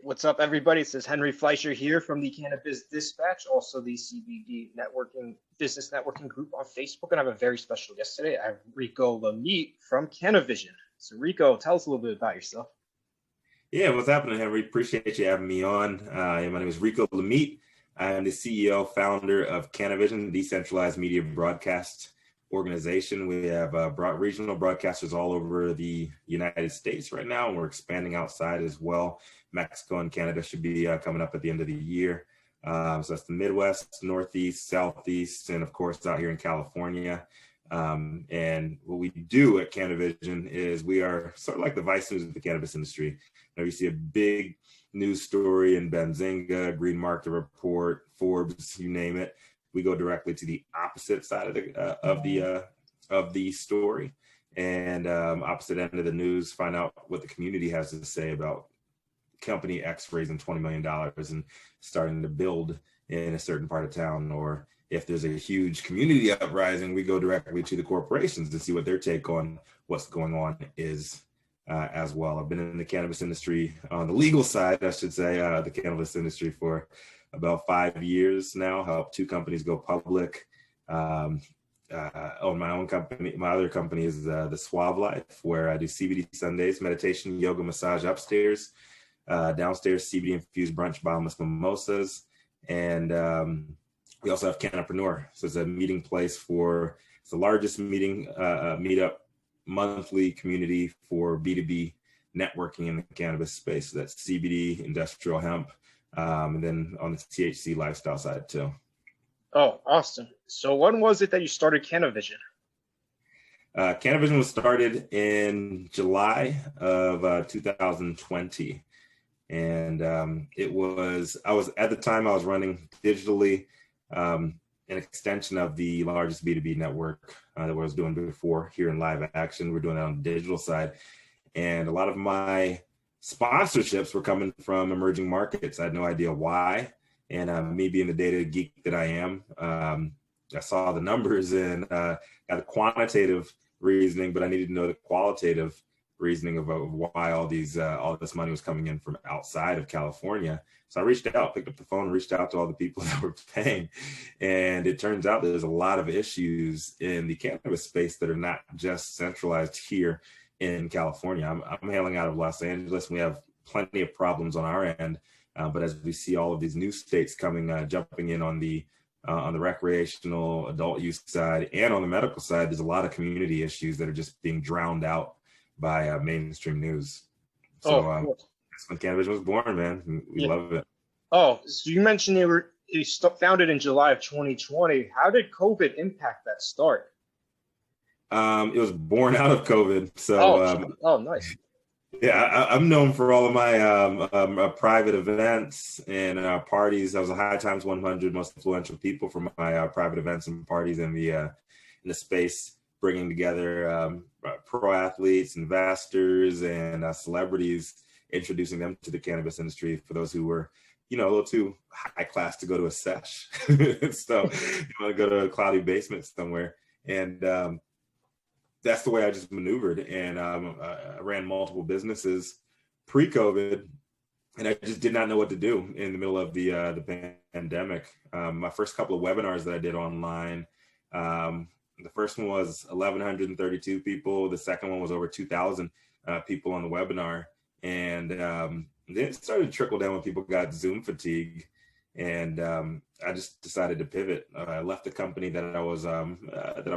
What's up, everybody? It says Henry Fleischer here from the Cannabis Dispatch, also the CBD networking business networking group on Facebook. And I have a very special guest today. I have Rico Lamitte from Cannavision. So, Rico, tell us a little bit about yourself. Yeah, what's happening, Henry? Appreciate you having me on. My name is Rico Lamitte. I am the CEO, founder of Cannavision, decentralized media broadcast organization. We have regional broadcasters all over the United States right now, and we're expanding outside as well. Mexico and Canada should be coming up at the end of the year. So that's the Midwest, Northeast, Southeast, and of course out here in California. And what we do at Cannavision is we are sort of like the Vice News of the cannabis industry. You see a big news story in Benzinga, Green Market Report, Forbes, you name it. We go directly to the opposite side of the story, and opposite end of the news, find out what the community has to say about company X raising $20 million and starting to build in a certain part of town. Or if there's a huge community uprising, we go directly to the corporations to see what their take on what's going on is as well. I've been in the cannabis industry on the legal side, I should say, the cannabis industry for about 5 years now. Helped 2 companies go public. Own my own company. My other company is the Suave Life, where I do CBD Sundays, meditation, yoga, massage upstairs. Downstairs, CBD infused brunch, bottomless mimosas. And we also have Cannapreneur. So it's a meeting place it's the largest meetup monthly community for B2B networking in the cannabis space. So that's CBD, industrial hemp, and then on the THC lifestyle side too. Oh, awesome. So when was it that you started Cannavision? Cannavision was started in July of 2020. And I was running digitally, an extension of the largest B2B network that I was doing before here in live action. We're doing that on the digital side. And a lot of my sponsorships were coming from emerging markets. I had no idea why. And me being the data geek that I am, I saw the numbers and got a quantitative reasoning, but I needed to know the qualitative reasoning of why all this money was coming in from outside of California. So I picked up the phone, reached out to all the people that were paying. And it turns out there's a lot of issues in the cannabis space that are not just centralized here in California. I'm hailing out of Los Angeles, and we have plenty of problems on our end. But as we see all of these new states coming, jumping in on the recreational adult use side and on the medical side, there's a lot of community issues that are just being drowned out by mainstream news. So Cool. That's when Cannavision was born, man. We love it. Oh, so you mentioned you founded in July of 2020. How did COVID impact that start? It was born out of COVID. So nice. Yeah, I'm known for all of my private events and parties. I was a High Times 100 most influential people for my private events and parties in the space, bringing together pro athletes, investors, and celebrities, introducing them to the cannabis industry for those who were, a little too high class to go to a sesh. So you want to go to a cloudy basement somewhere. And that's the way I just maneuvered. And I ran multiple businesses pre-COVID, and I just did not know what to do in the middle of the pandemic. My first couple of webinars that I did online, the first one was 1,132 people. The second one was over 2,000 people on the webinar. And then it started to trickle down when people got Zoom fatigue. And I just decided to pivot. I left the company that I was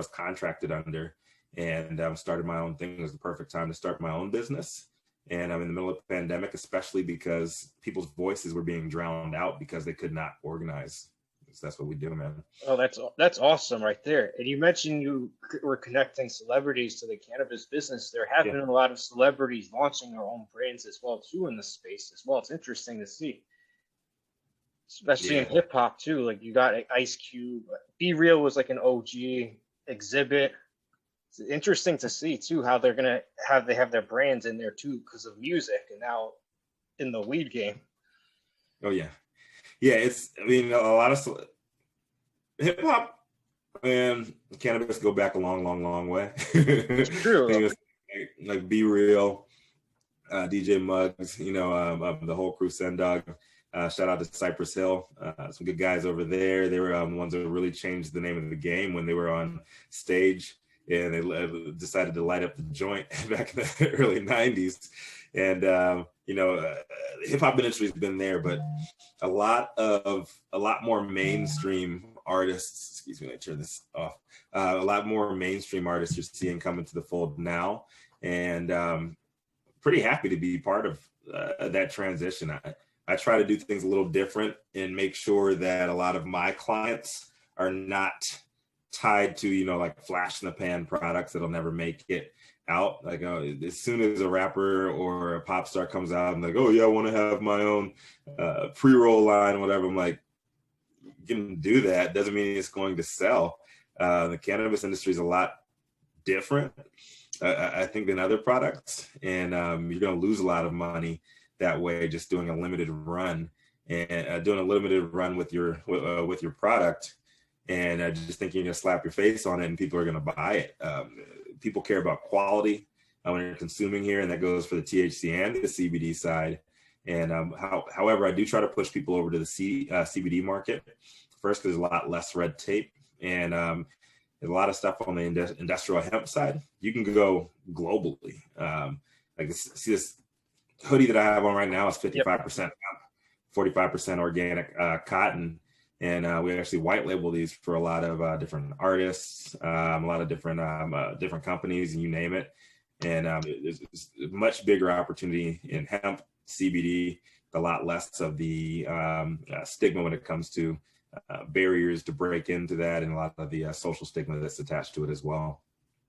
contracted under, and started my own thing. It was the perfect time to start my own business. And I'm in the middle of the pandemic, especially because people's voices were being drowned out because they could not organize. So that's what we do, man. Oh, that's awesome right there. And you mentioned you were connecting celebrities to the cannabis business. There have been a lot of celebrities launching their own brands as well too in the space as well. It's interesting to see, especially in hip hop too. Like you got Ice Cube, Be Real was like an OG, Exhibit. It's interesting to see too how they have their brands in there too because of music and now in the weed game. Oh yeah. A lot of hip hop and cannabis go back a long way. It's true. Like Be Real, DJ Muggs, the whole crew, Sendog. Shout out to Cypress Hill, some good guys over there. They were the ones that really changed the name of the game when they were on stage, and they decided to light up the joint back in the early 90s. And, hip hop industry has been there, but a lot more mainstream artists, excuse me, let me turn this off. A lot more mainstream artists you're seeing come into the fold now. And pretty happy to be part of that transition. I try to do things a little different and make sure that a lot of my clients are not tied to, like flash in the pan products that'll never make it out. Like as soon as a rapper or a pop star comes out and like, oh yeah, I want to have my own pre-roll line or whatever. I'm like, you can do that. Doesn't mean it's going to sell. The cannabis industry is a lot different, I think, than other products. And you're going to lose a lot of money that way, just doing a limited run and doing a limited run with your product, and just thinking you're gonna slap your face on it and people are gonna buy it. People care about quality when you're consuming here, and that goes for the THC and the CBD side. And however, I do try to push people over to the CBD market first, because there's a lot less red tape, and there's a lot of stuff on the industrial hemp side. You can go globally. See this hoodie that I have on right now is 55% hemp, 45% organic cotton. And we actually white label these for a lot of different artists, a lot of different companies, and you name it. And there's a much bigger opportunity in hemp, CBD, a lot less of the stigma when it comes to barriers to break into that, and a lot of the social stigma that's attached to it as well.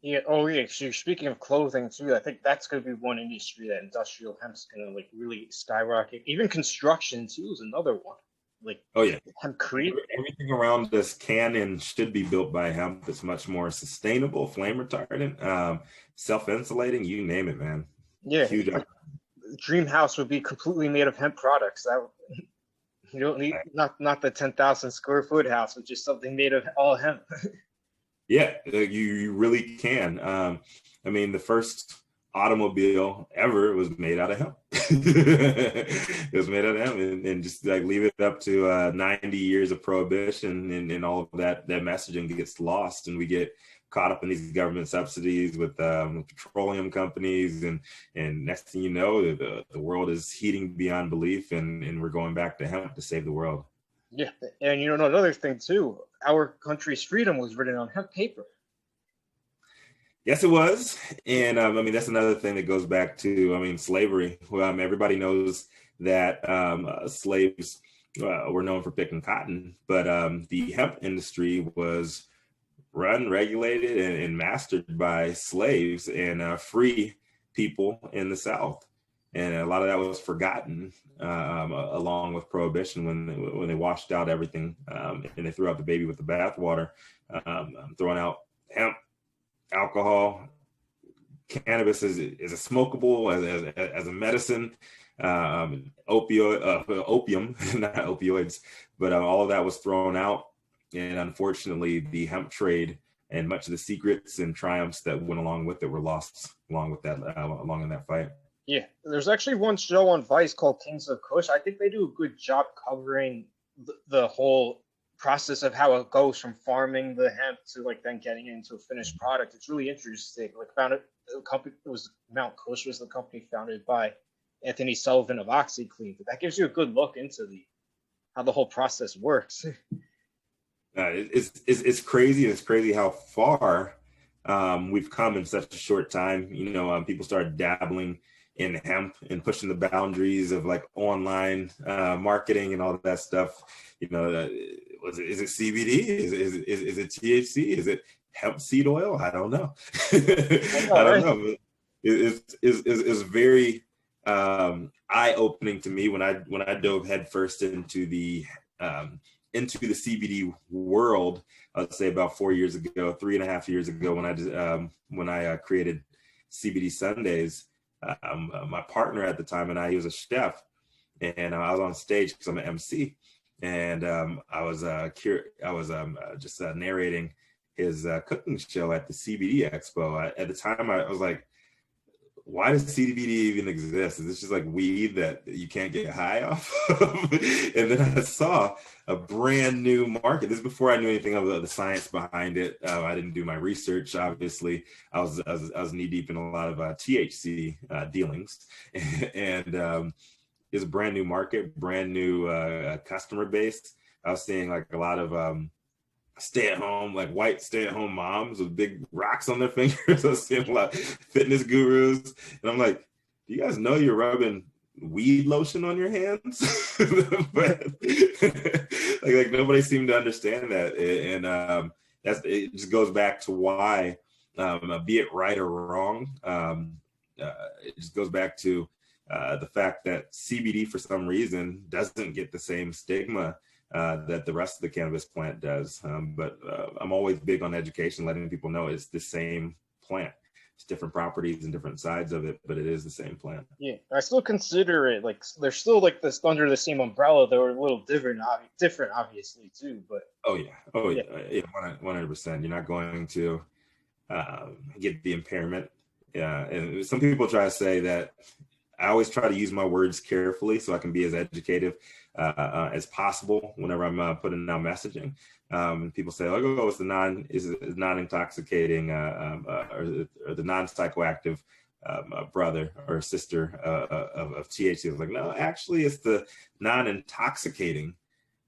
Yeah. Oh, yeah. So speaking of clothing too, I think that's going to be one industry that industrial hemp's going to like really skyrocket. Even construction too is another one. Like, oh yeah, hempcrete. Everything around us can and should be built by hemp. It's much more sustainable, flame retardant, self-insulating. You name it, man. Yeah. Huge. Dream house would be completely made of hemp products. That you don't need not the 10,000 square foot house, which is something made of all hemp. Yeah, you really can. The first automobile ever was made out of hemp. It was made out of hemp, and just like leave it up to 90 years of prohibition, and all of that messaging gets lost, and we get caught up in these government subsidies with petroleum companies, and next thing you know, the world is heating beyond belief, and we're going back to hemp to save the world. Yeah, and another thing too, our country's freedom was written on hemp paper. Yes, it was. And that's another thing that goes back to, slavery. Everybody knows that slaves were known for picking cotton, but the hemp industry was run, regulated, and mastered by slaves and free people in the South. And a lot of that was forgotten along with prohibition when they washed out everything and they threw out the baby with the bathwater, throwing out hemp, alcohol. Cannabis is a smokable as a medicine, opium, not opioids, but all of that was thrown out. And unfortunately, the hemp trade and much of the secrets and triumphs that went along with it were lost along in that fight. Yeah, there's actually one show on Vice called Kings of Kush. I think they do a good job covering the whole process of how it goes from farming the hemp to like then getting it into a finished product. It's really interesting. Like Mount Kush was the company founded by Anthony Sullivan of OxyClean. But that gives you a good look into how the whole process works. It's crazy. It's crazy how far we've come in such a short time. People started dabbling in hemp and pushing the boundaries of like online marketing and all of that stuff. Is it CBD? Is it THC? Is it hemp seed oil? I don't know. I don't know. It's very eye-opening to me when I dove headfirst into the CBD world. I'd say about 4 years ago, 3.5 years ago, when I created CBD Sundays. My partner at the time and he was a chef, and I was on stage because I'm an MC, and I was just narrating his cooking show at the CBD Expo. At the time, I was like, why does CBD even exist? Is this just like weed that you can't get high off of? And then I saw a brand new market. This is before I knew anything of the science behind it. I didn't do my research. Obviously, I was knee deep in a lot of THC dealings, and it's a brand new market, brand new customer base. I was seeing like a lot of stay-at-home, like white stay-at-home moms with big rocks on their fingers. I was seeing a lot of fitness gurus, and I'm like, do you guys know you're rubbing weed lotion on your hands? But like nobody seemed to understand that, and it just goes back to why, be it right or wrong, it just goes back to the fact that CBD for some reason doesn't get the same stigma that the rest of the cannabis plant does. But I'm always big on education, letting people know it's the same plant. It's different properties and different sides of it, but it is the same plant. Yeah, I still consider it like they're still like this under the same umbrella. They were a little different obviously too. But yeah, 100%. You're not going to get the impairment. Yeah, and some people try to say that. I always try to use my words carefully so I can be as educative as possible whenever I'm putting out messaging. People say, "Oh, it's the non-intoxicating or the non-psychoactive brother or sister of THC." I was like, no, actually, it's the non-intoxicating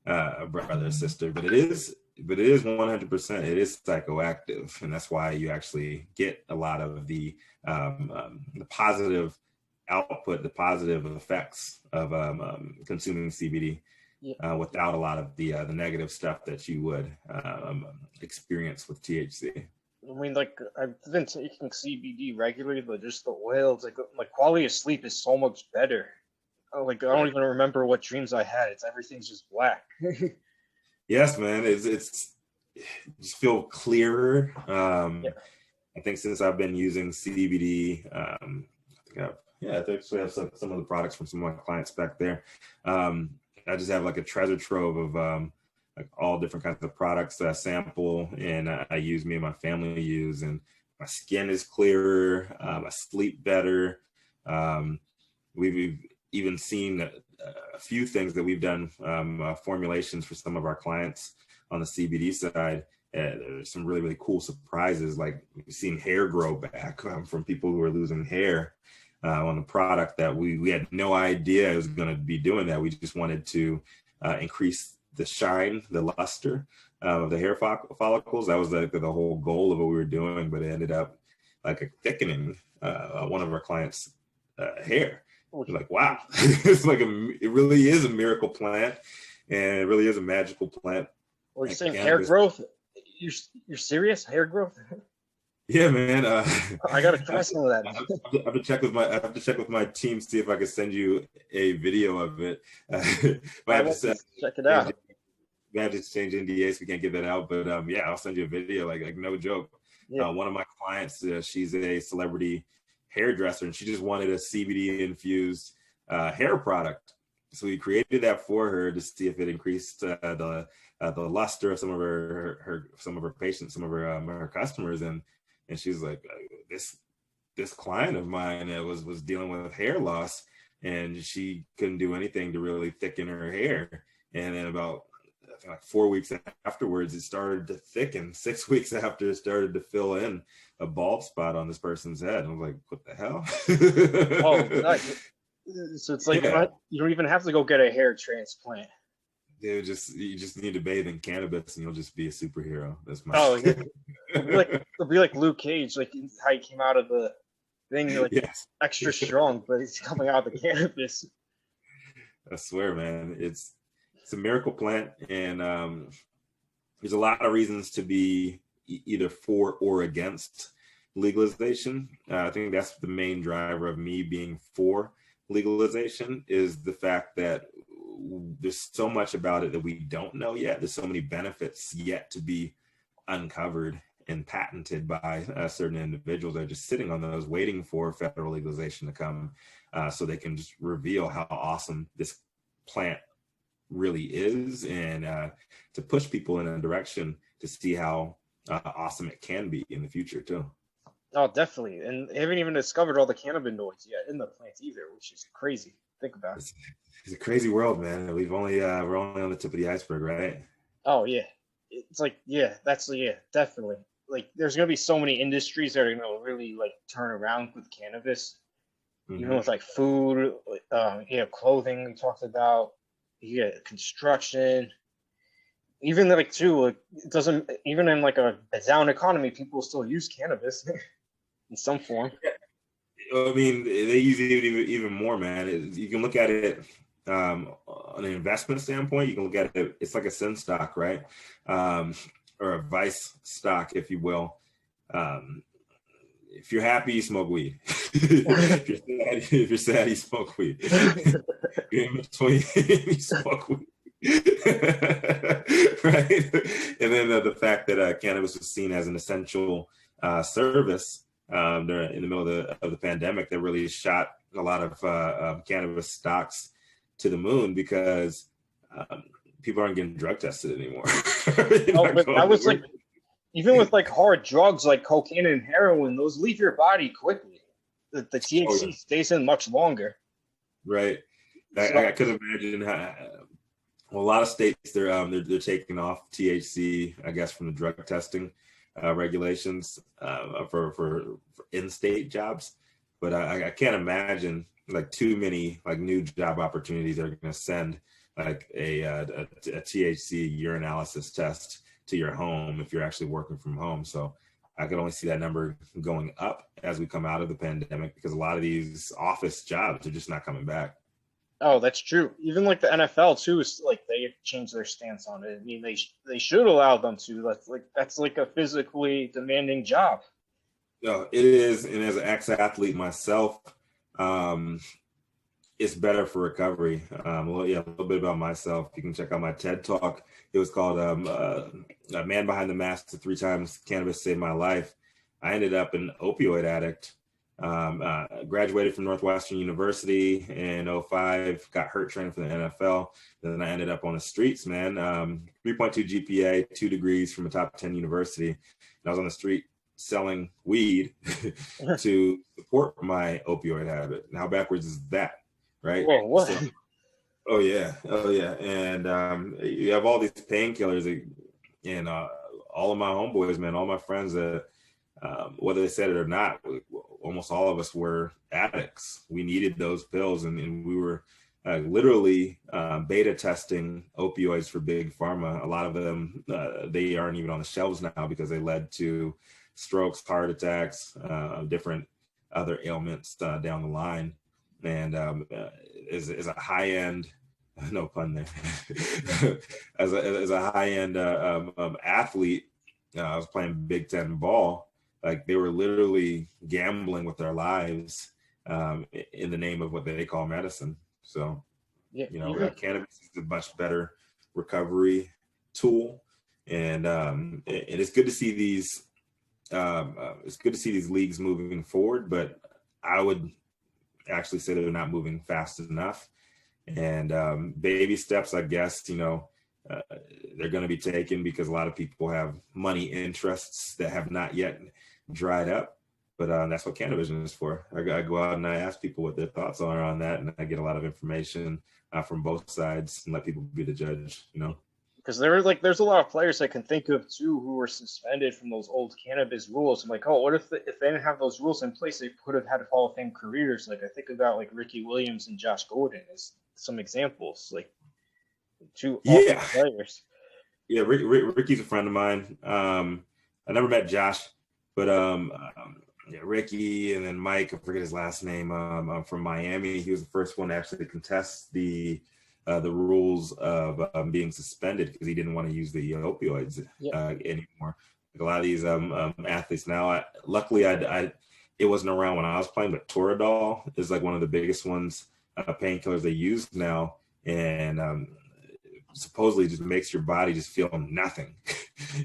brother or sister, but it is 100%. It is psychoactive, and that's why you actually get a lot of the positive output, the positive effects of consuming CBD without a lot of the negative stuff that you would experience with THC. I mean, like I've been taking CBD regularly, but just the oils, like quality of sleep is so much better. Like I don't even remember what dreams I had. Everything's just black. Yes, man. It's just feel clearer. I think since I've been using CBD, I actually have some of the products from some of my clients back there. I just have like a treasure trove of like all different kinds of products that I sample, and I use, me and my family use, and my skin is clearer, I sleep better. We've even seen a few things that we've done, formulations for some of our clients on the CBD side. There's some really, really cool surprises, like we've seen hair grow back from people who are losing hair. On the product that we had no idea it was going to be doing that. We just wanted to increase the shine, the luster of the hair follicles. That was like the whole goal of what we were doing, but it ended up like a thickening one of our clients' hair. We're like, wow, it's like it really is a miracle plant, and it really is a magical plant. Well, you're saying hair growth? You're serious? Hair growth? Yeah, man. I gotta try some of that. I have to check with my team, see if I can send you a video of it. Check it out. We have to exchange NDAs. We can't get that out, but yeah, I'll send you a video. Like no joke. Yeah. One of my clients, she's a celebrity hairdresser, and she just wanted a CBD infused hair product. So we created that for her to see if it increased the luster of some of her patients, some of her customers, and she's like, this client of mine was dealing with hair loss, and she couldn't do anything to really thicken her hair. And then about, I think like 4 weeks afterwards, it started to thicken. 6 weeks after, it started to fill in a bald spot on this person's head. And I was like, what the hell? So it's like, you don't even have to go get a hair transplant. You just need to bathe in cannabis and you'll just be a superhero. That's my it'll be like Luke Cage, like how he came out of the thing, like extra strong, but he's coming out of the cannabis. I swear, man, it's a miracle plant, and there's a lot of reasons to be either for or against legalization. I think that's the main driver of me being for legalization, is the fact that there's so much about it that we don't know yet. There's so many benefits yet to be uncovered and patented by certain individuals that are just sitting on those, waiting for federal legalization to come, so they can just reveal how awesome this plant really is, and to push people in a direction to see how awesome it can be in the future too. Oh, definitely. And they haven't even discovered all the cannabinoids yet in the plants either, which is crazy. Think about it. It's a crazy world, man. We're only on the tip of the iceberg, right? Oh yeah. It's like, yeah, definitely. Like there's gonna be so many industries that are gonna really like turn around with cannabis. Even with like food, clothing we talked about, construction, even like too, like it doesn't even in like a down economy, people still use cannabis in some form. I mean, they use it even more, man. You can look at it on an investment standpoint. You can look at it; it's like a sin stock, right? Or a vice stock, if you will. If you're happy, you smoke weed. If you're sad, you smoke weed. In between, you smoke weed. Right? And then the fact that cannabis was seen as an essential service in the middle of the pandemic, that really shot a lot of cannabis stocks to the moon because people aren't getting drug tested anymore. But that was like, even with like hard drugs like cocaine and heroin, those leave your body quickly. The THC stays in much longer. Right. I could imagine how. Well, a lot of states they're taking off THC, I guess, from the drug testing regulations for in-state jobs. But I can't imagine like too many like new job opportunities that are going to send like a THC urinalysis test to your home if you're actually working from home. So I could only see that number going up as we come out of the pandemic because a lot of these office jobs are just not coming back. Oh, that's true. Even like the NFL too is like they changed their stance on it. I mean, they should allow them to. That's like a physically demanding job. No, it is, and as an ex-athlete myself, it's better for recovery. A little bit about myself. You can check out my TED Talk. It was called "A Man Behind the Mask: The 3 Times Cannabis Saved My Life." I ended up an opioid addict. Graduated from Northwestern University in 2005, got hurt training for the NFL. Then I ended up on the streets, man. 3.2 GPA, 2 degrees from a top 10 university. And I was on the street selling weed to support my opioid habit. And how backwards is that, right? Whoa, what? So, oh yeah. And you have all these painkillers, and all of my homeboys, man, all my friends that whether they said it or not, almost all of us were addicts. We needed those pills, and we were literally beta testing opioids for big pharma. A lot of them, they aren't even on the shelves now because they led to strokes, heart attacks, different other ailments down the line. And as a high-end, no pun there, as a high-end athlete, I was playing Big Ten ball. Like they were literally gambling with their lives in the name of what they call medicine. So, cannabis is a much better recovery tool, and it's good to see these. It's good to see these leagues moving forward, but I would actually say they're not moving fast enough. And baby steps, I guess, they're going to be taken because a lot of people have money interests that have not yet dried up, but that's what Cannavision is for. I go out and I ask people what their thoughts are on that, and I get a lot of information from both sides and let people be the judge, Because there's a lot of players I can think of too who were suspended from those old cannabis rules. I'm like, oh, what if they didn't have those rules in place? They could have had Hall of Fame careers. Like I think about like Ricky Williams and Josh Gordon as some examples, like two awesome players. Yeah, Ricky's a friend of mine. I never met Josh, but Ricky and then Mike, I forget his last name, from Miami. He was the first one to actually contest the rules of being suspended because he didn't want to use the opioids anymore. Like a lot of these athletes now, luckily it wasn't around when I was playing, but Toradol is like one of the biggest ones, painkillers they use now, and supposedly just makes your body just feel nothing.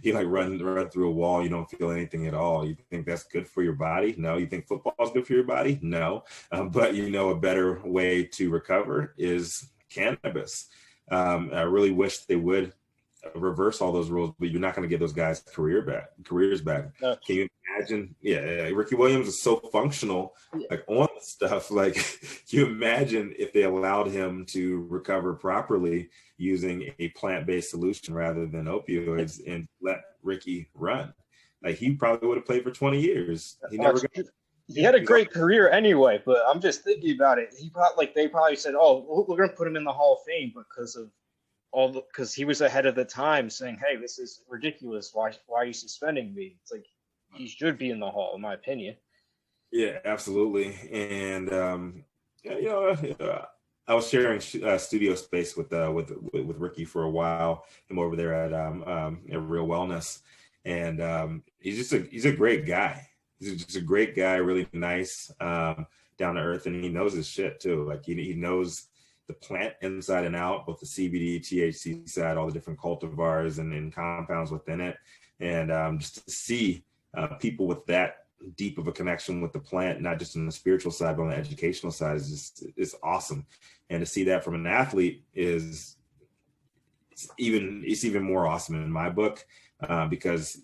You like run through a wall, you don't feel anything at all. You think that's good for your body? No. You think football is good for your body? No. But a better way to recover is cannabis. I really wish they would reverse all those rules, but you're not going to give those guys careers back. No. Can you imagine? Yeah, Ricky Williams is so functional, like on the stuff. Like, can you imagine if they allowed him to recover properly using a plant-based solution rather than opioids and let Ricky run? Like, he probably would have played for 20 years. He had a great career anyway, but I'm just thinking about it. They probably said, "Oh, we're going to put him in the Hall of Fame because he was ahead of the time, saying, "Hey, this is ridiculous. Why are you suspending me?" It's like he should be in the Hall, in my opinion. Yeah, absolutely. And I was sharing studio space with Ricky for a while. Him over there at Real Wellness, and he's a great guy. He's just a great guy, really nice, down to earth, and he knows his shit too. Like he knows the plant inside and out, both the CBD, THC side, all the different cultivars and compounds within it. And just to see people with that deep of a connection with the plant, not just on the spiritual side, but on the educational side, is awesome. And to see that from an athlete it's even more awesome in my book, because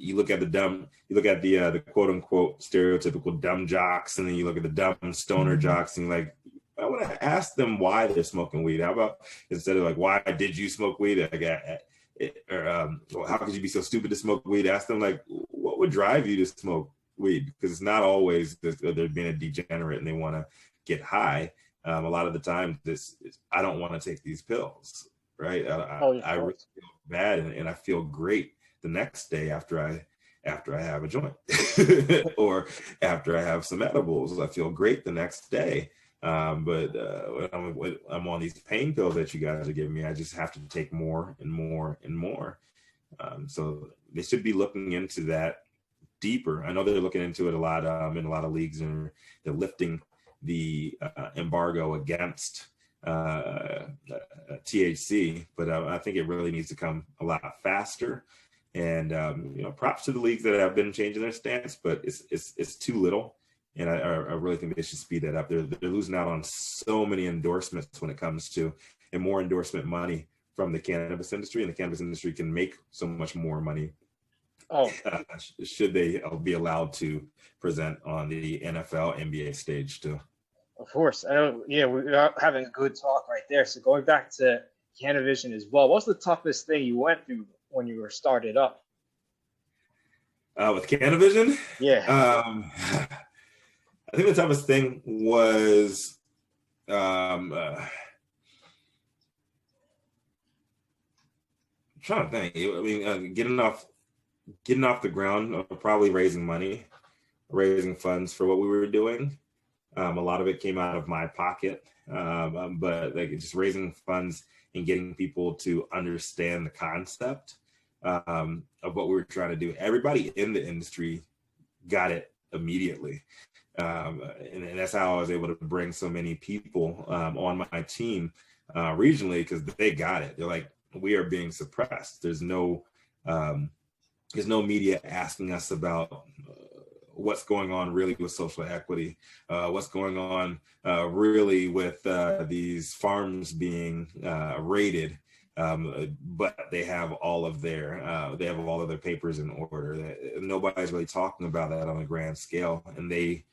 you look at the quote unquote stereotypical dumb jocks, and then you look at the dumb stoner jocks, and like, I want to ask them why they're smoking weed. How about, instead of like, why did you smoke weed? How could you be so stupid to smoke weed? Ask them, like, what would drive you to smoke weed? Because it's not always they're being a degenerate and they want to get high. A lot of the time, I don't want to take these pills, right? I really feel bad, and I feel great the next day after I have a joint or after I have some edibles. I feel great the next day. But when I'm on these pain pills that you guys are giving me, I just have to take more and more and more. So they should be looking into that deeper. I know they're looking into it a lot in a lot of leagues, and they're lifting the embargo against THC, but I think it really needs to come a lot faster. And props to the leagues that have been changing their stance, but it's too little. And I really think they should speed that up. They're losing out on so many endorsements when it comes to, and more endorsement money from the cannabis industry, and the cannabis industry can make so much more money. Should they be allowed to present on the NFL, NBA stage too? Of course. We're having a good talk right there. So going back to Cannavision as well, what's the toughest thing you went through when you were started up? With Cannavision? Yeah. I think the toughest thing was I'm trying to think. I mean, getting off the ground, probably raising funds for what we were doing. A lot of it came out of my pocket, but like just raising funds and getting people to understand the concept of what we were trying to do. Everybody in the industry got it immediately. And that's how I was able to bring so many people on my team regionally, because they got it. They're like, we are being suppressed. There's no media asking us about what's going on really with social equity, what's going on really with these farms being raided. But they have all of their papers in order. Nobody's really talking about that on a grand scale, and they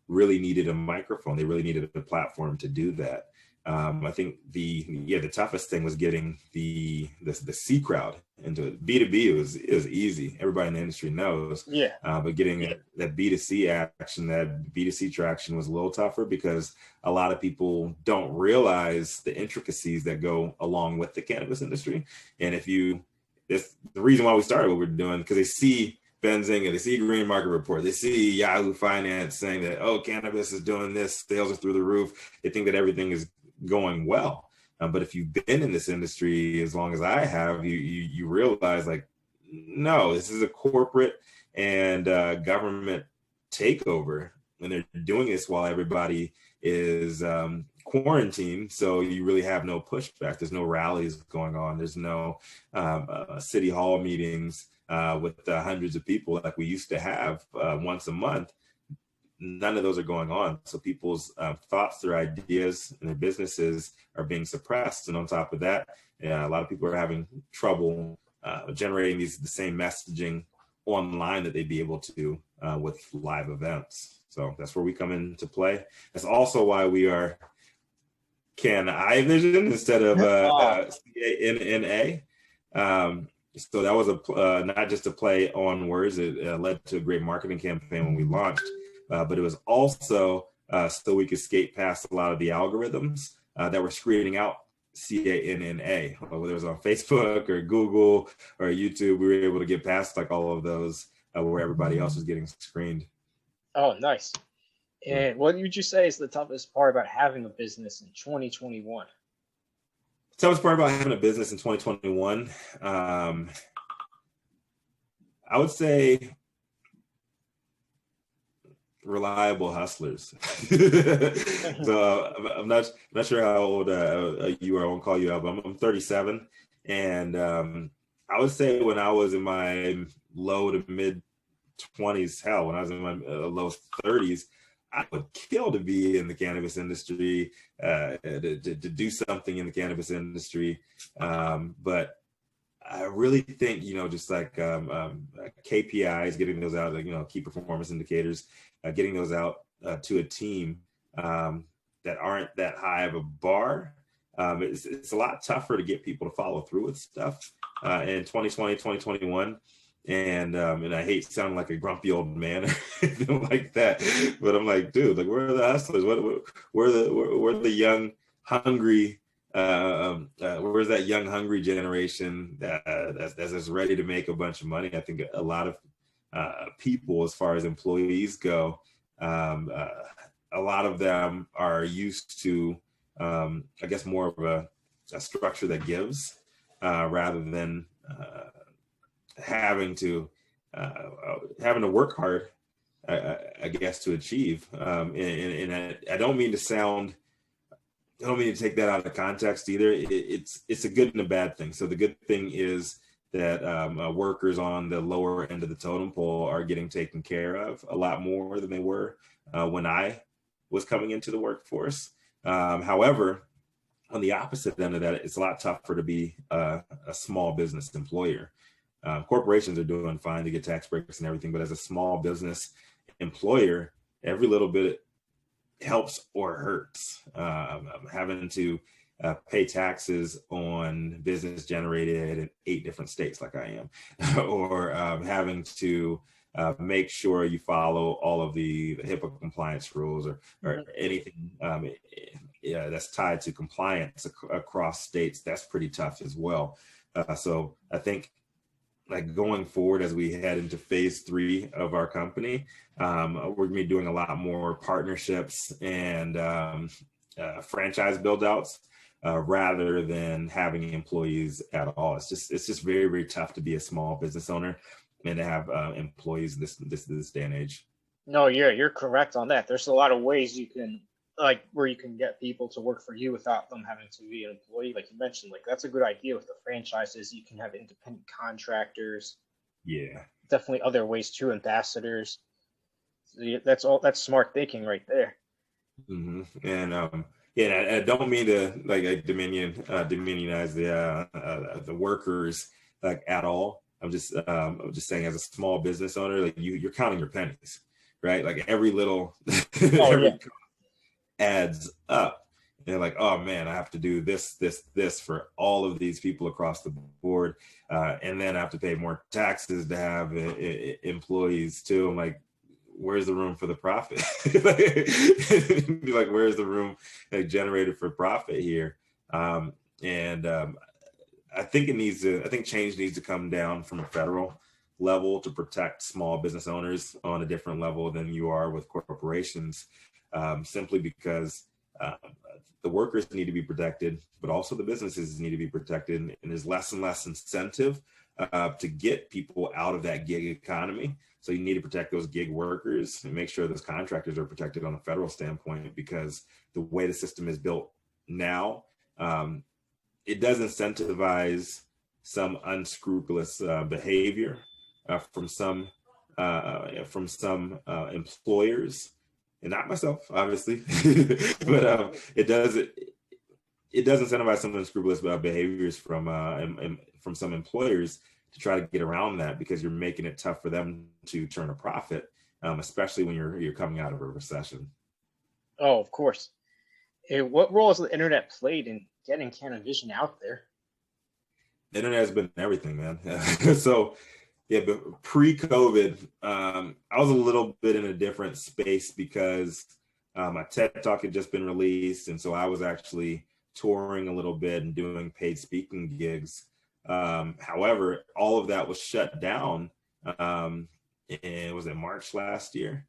really needed a microphone. They really needed a platform to do that. I think the toughest thing was getting the C crowd into it. B2B was easy. Everybody in the industry knows. Yeah. But getting that B2C action, that B2C traction was a little tougher, because a lot of people don't realize the intricacies that go along with the cannabis industry. And it's the reason why we started what we're doing, because they see Benzinga, they see Green Market Report, they see Yahoo Finance saying that, oh, cannabis is doing this, sales are through the roof. They think that everything is going well. But if you've been in this industry as long as I have, you realize, like, no, this is a corporate and government takeover, and they're doing this while everybody is quarantined. So you really have no pushback. There's no rallies going on. There's no city hall meetings with hundreds of people like we used to have once a month. none of those are going on. So people's thoughts, their ideas, and their businesses are being suppressed. And on top of that, a lot of people are having trouble generating the same messaging online that they'd be able to with live events. So that's where we come into play. That's also why we are Cannavision instead of Canna. So that was not just a play on words. It led to a great marketing campaign when we launched, but it was also so we could skate past a lot of the algorithms that were screening out Canna. Whether it was on Facebook or Google or YouTube, we were able to get past like all of those where everybody else was getting screened. Oh, nice. And what would you say is the toughest part about having a business in 2021? The toughest part about having a business in 2021, I would say reliable hustlers. So I'm not sure how old you are. I won't call you out, but I'm 37, and I would say when I was in my low to mid 20s, hell, when I was in my low 30s, I would kill to be in the cannabis industry, to do something in the cannabis industry. But I really think, just like KPIs, getting those out, like, key performance indicators, getting those out to a team that aren't that high of a bar. It's a lot tougher to get people to follow through with stuff in 2020, 2021. And I hate sounding like a grumpy old man or anything like that, but I'm like, dude, like, where are the hustlers? Where are the young, hungry? Where's that young, hungry generation that's ready to make a bunch of money? I think a lot of people, as far as employees go, a lot of them are used to, I guess, more of a structure that gives rather than having to work hard, I guess, to achieve. And I don't mean to take that out of context either. It's a good and a bad thing. So the good thing is that workers on the lower end of the totem pole are getting taken care of a lot more than they were when I was coming into the workforce. However, on the opposite end of that, it's a lot tougher to be a small business employer. Corporations are doing fine to get tax breaks and everything, but as a small business employer, every little bit helps or hurts. Having to pay taxes on business generated in 8 different states like I am, or having to make sure you follow all of the HIPAA compliance rules or anything that's tied to compliance across states, that's pretty tough as well. So I think, like, going forward as we head into phase 3 of our company, we're gonna be doing a lot more partnerships and franchise build outs rather than having employees at all. It's just very, very tough to be a small business owner and to have employees this day and age. No, you're correct on that. There's a lot of ways you can, like, where you can get people to work for you without them having to be an employee. Like you mentioned, like, that's a good idea with the franchises. You can have independent contractors. Yeah, definitely other ways too, ambassadors. So that's smart thinking right there. Mm-hmm. And I don't mean to demonize the workers like at all. I'm just saying, as a small business owner, like, you're counting your pennies, right? Like every little adds up. And like, oh man, I have to do this for all of these people across the board, and then I have to pay more taxes to have employees too. I'm like, where's the room for the profit? Like, where's the room generated for profit here? I think change needs to come down from a federal level to protect small business owners on a different level than you are with corporations, simply because the workers need to be protected, but also the businesses need to be protected. And there's less and less incentive to get people out of that gig economy. So you need to protect those gig workers and make sure those contractors are protected on a federal standpoint, because the way the system is built now, it does incentivize some unscrupulous behavior from some employers and not myself, obviously, but it does incentivize some unscrupulous behaviors from some employers to try to get around that, because you're making it tough for them to turn a profit, especially when you're coming out of a recession. Oh, of course. What role has the internet played in getting Cannavision out there? The internet has been everything, man. So, yeah, but pre-COVID, I was a little bit in a different space because my TED Talk had just been released, and so I was actually touring a little bit and doing paid speaking gigs. However, all of that was shut down. And was it March last year?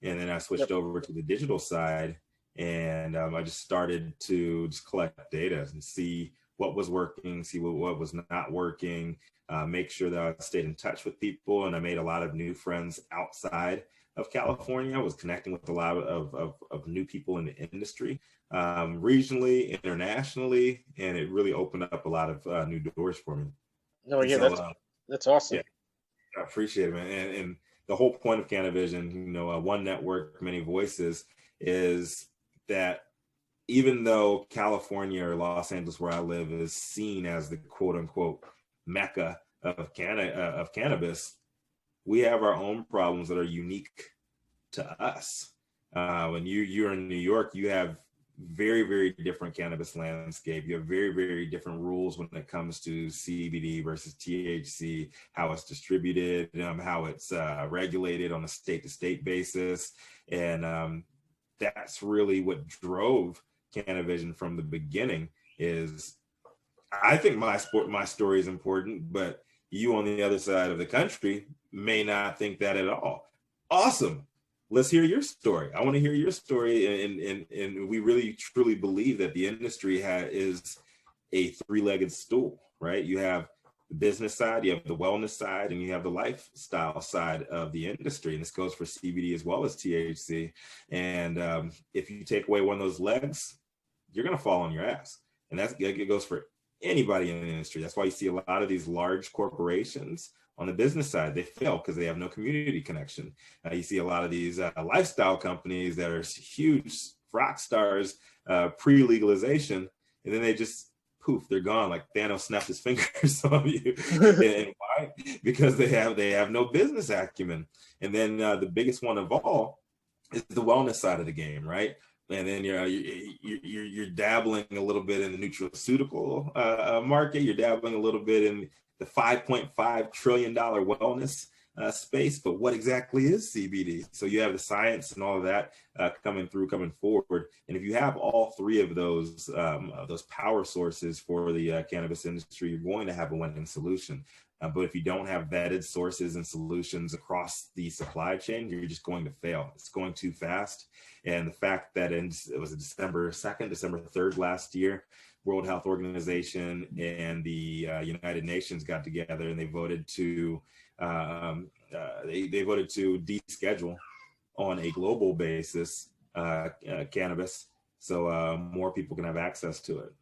And then I switched over to the digital side, and I just started to just collect data and see what was working, see what was not working, make sure that I stayed in touch with people. And I made a lot of new friends outside of California. I was connecting with a lot of new people in the industry, regionally, internationally, and it really opened up a lot of new doors for me. No, yeah, so, that's awesome. Yeah, I appreciate it, man. And the whole point of Cannavision, one network, many voices, is that even though California or Los Angeles, where I live, is seen as the quote unquote mecca of cannabis, we have our own problems that are unique to us. When you're in New York, you have very, very different cannabis landscape. You have very, very different rules when it comes to CBD versus THC, how it's distributed, how it's regulated on a state-to-state basis. And that's really what drove Cannavision from the beginning. Is I think my story is important, but you on the other side of the country may not think that at all. Awesome. Let's hear your story. I want to hear your story. And we really, truly believe that the industry is a three-legged stool, right? You have the business side, you have the wellness side, and you have the lifestyle side of the industry. And this goes for CBD as well as THC. And if you take away one of those legs, you're going to fall on your ass. And it goes for anybody in the industry. That's why you see a lot of these large corporations on the business side, they fail because they have no community connection. You see a lot of these lifestyle companies that are huge rock stars pre-legalization, and then they just poof, they're gone. Like Thanos snapped his fingers on you. And why? Because they have no business acumen. And then the biggest one of all is the wellness side of the game, right? And then you're dabbling a little bit in the nutraceutical market. You're dabbling a little bit in the $5.5 trillion wellness space, but what exactly is CBD? So you have the science and all of that coming forward. And if you have all three of those power sources for the cannabis industry, you're going to have a winning solution. But if you don't have vetted sources and solutions across the supply chain, you're just going to fail. It's going too fast. And the fact that it was December 2nd, December 3rd last year, World Health Organization and the United Nations got together and they voted to deschedule on a global basis cannabis, so more people can have access to it.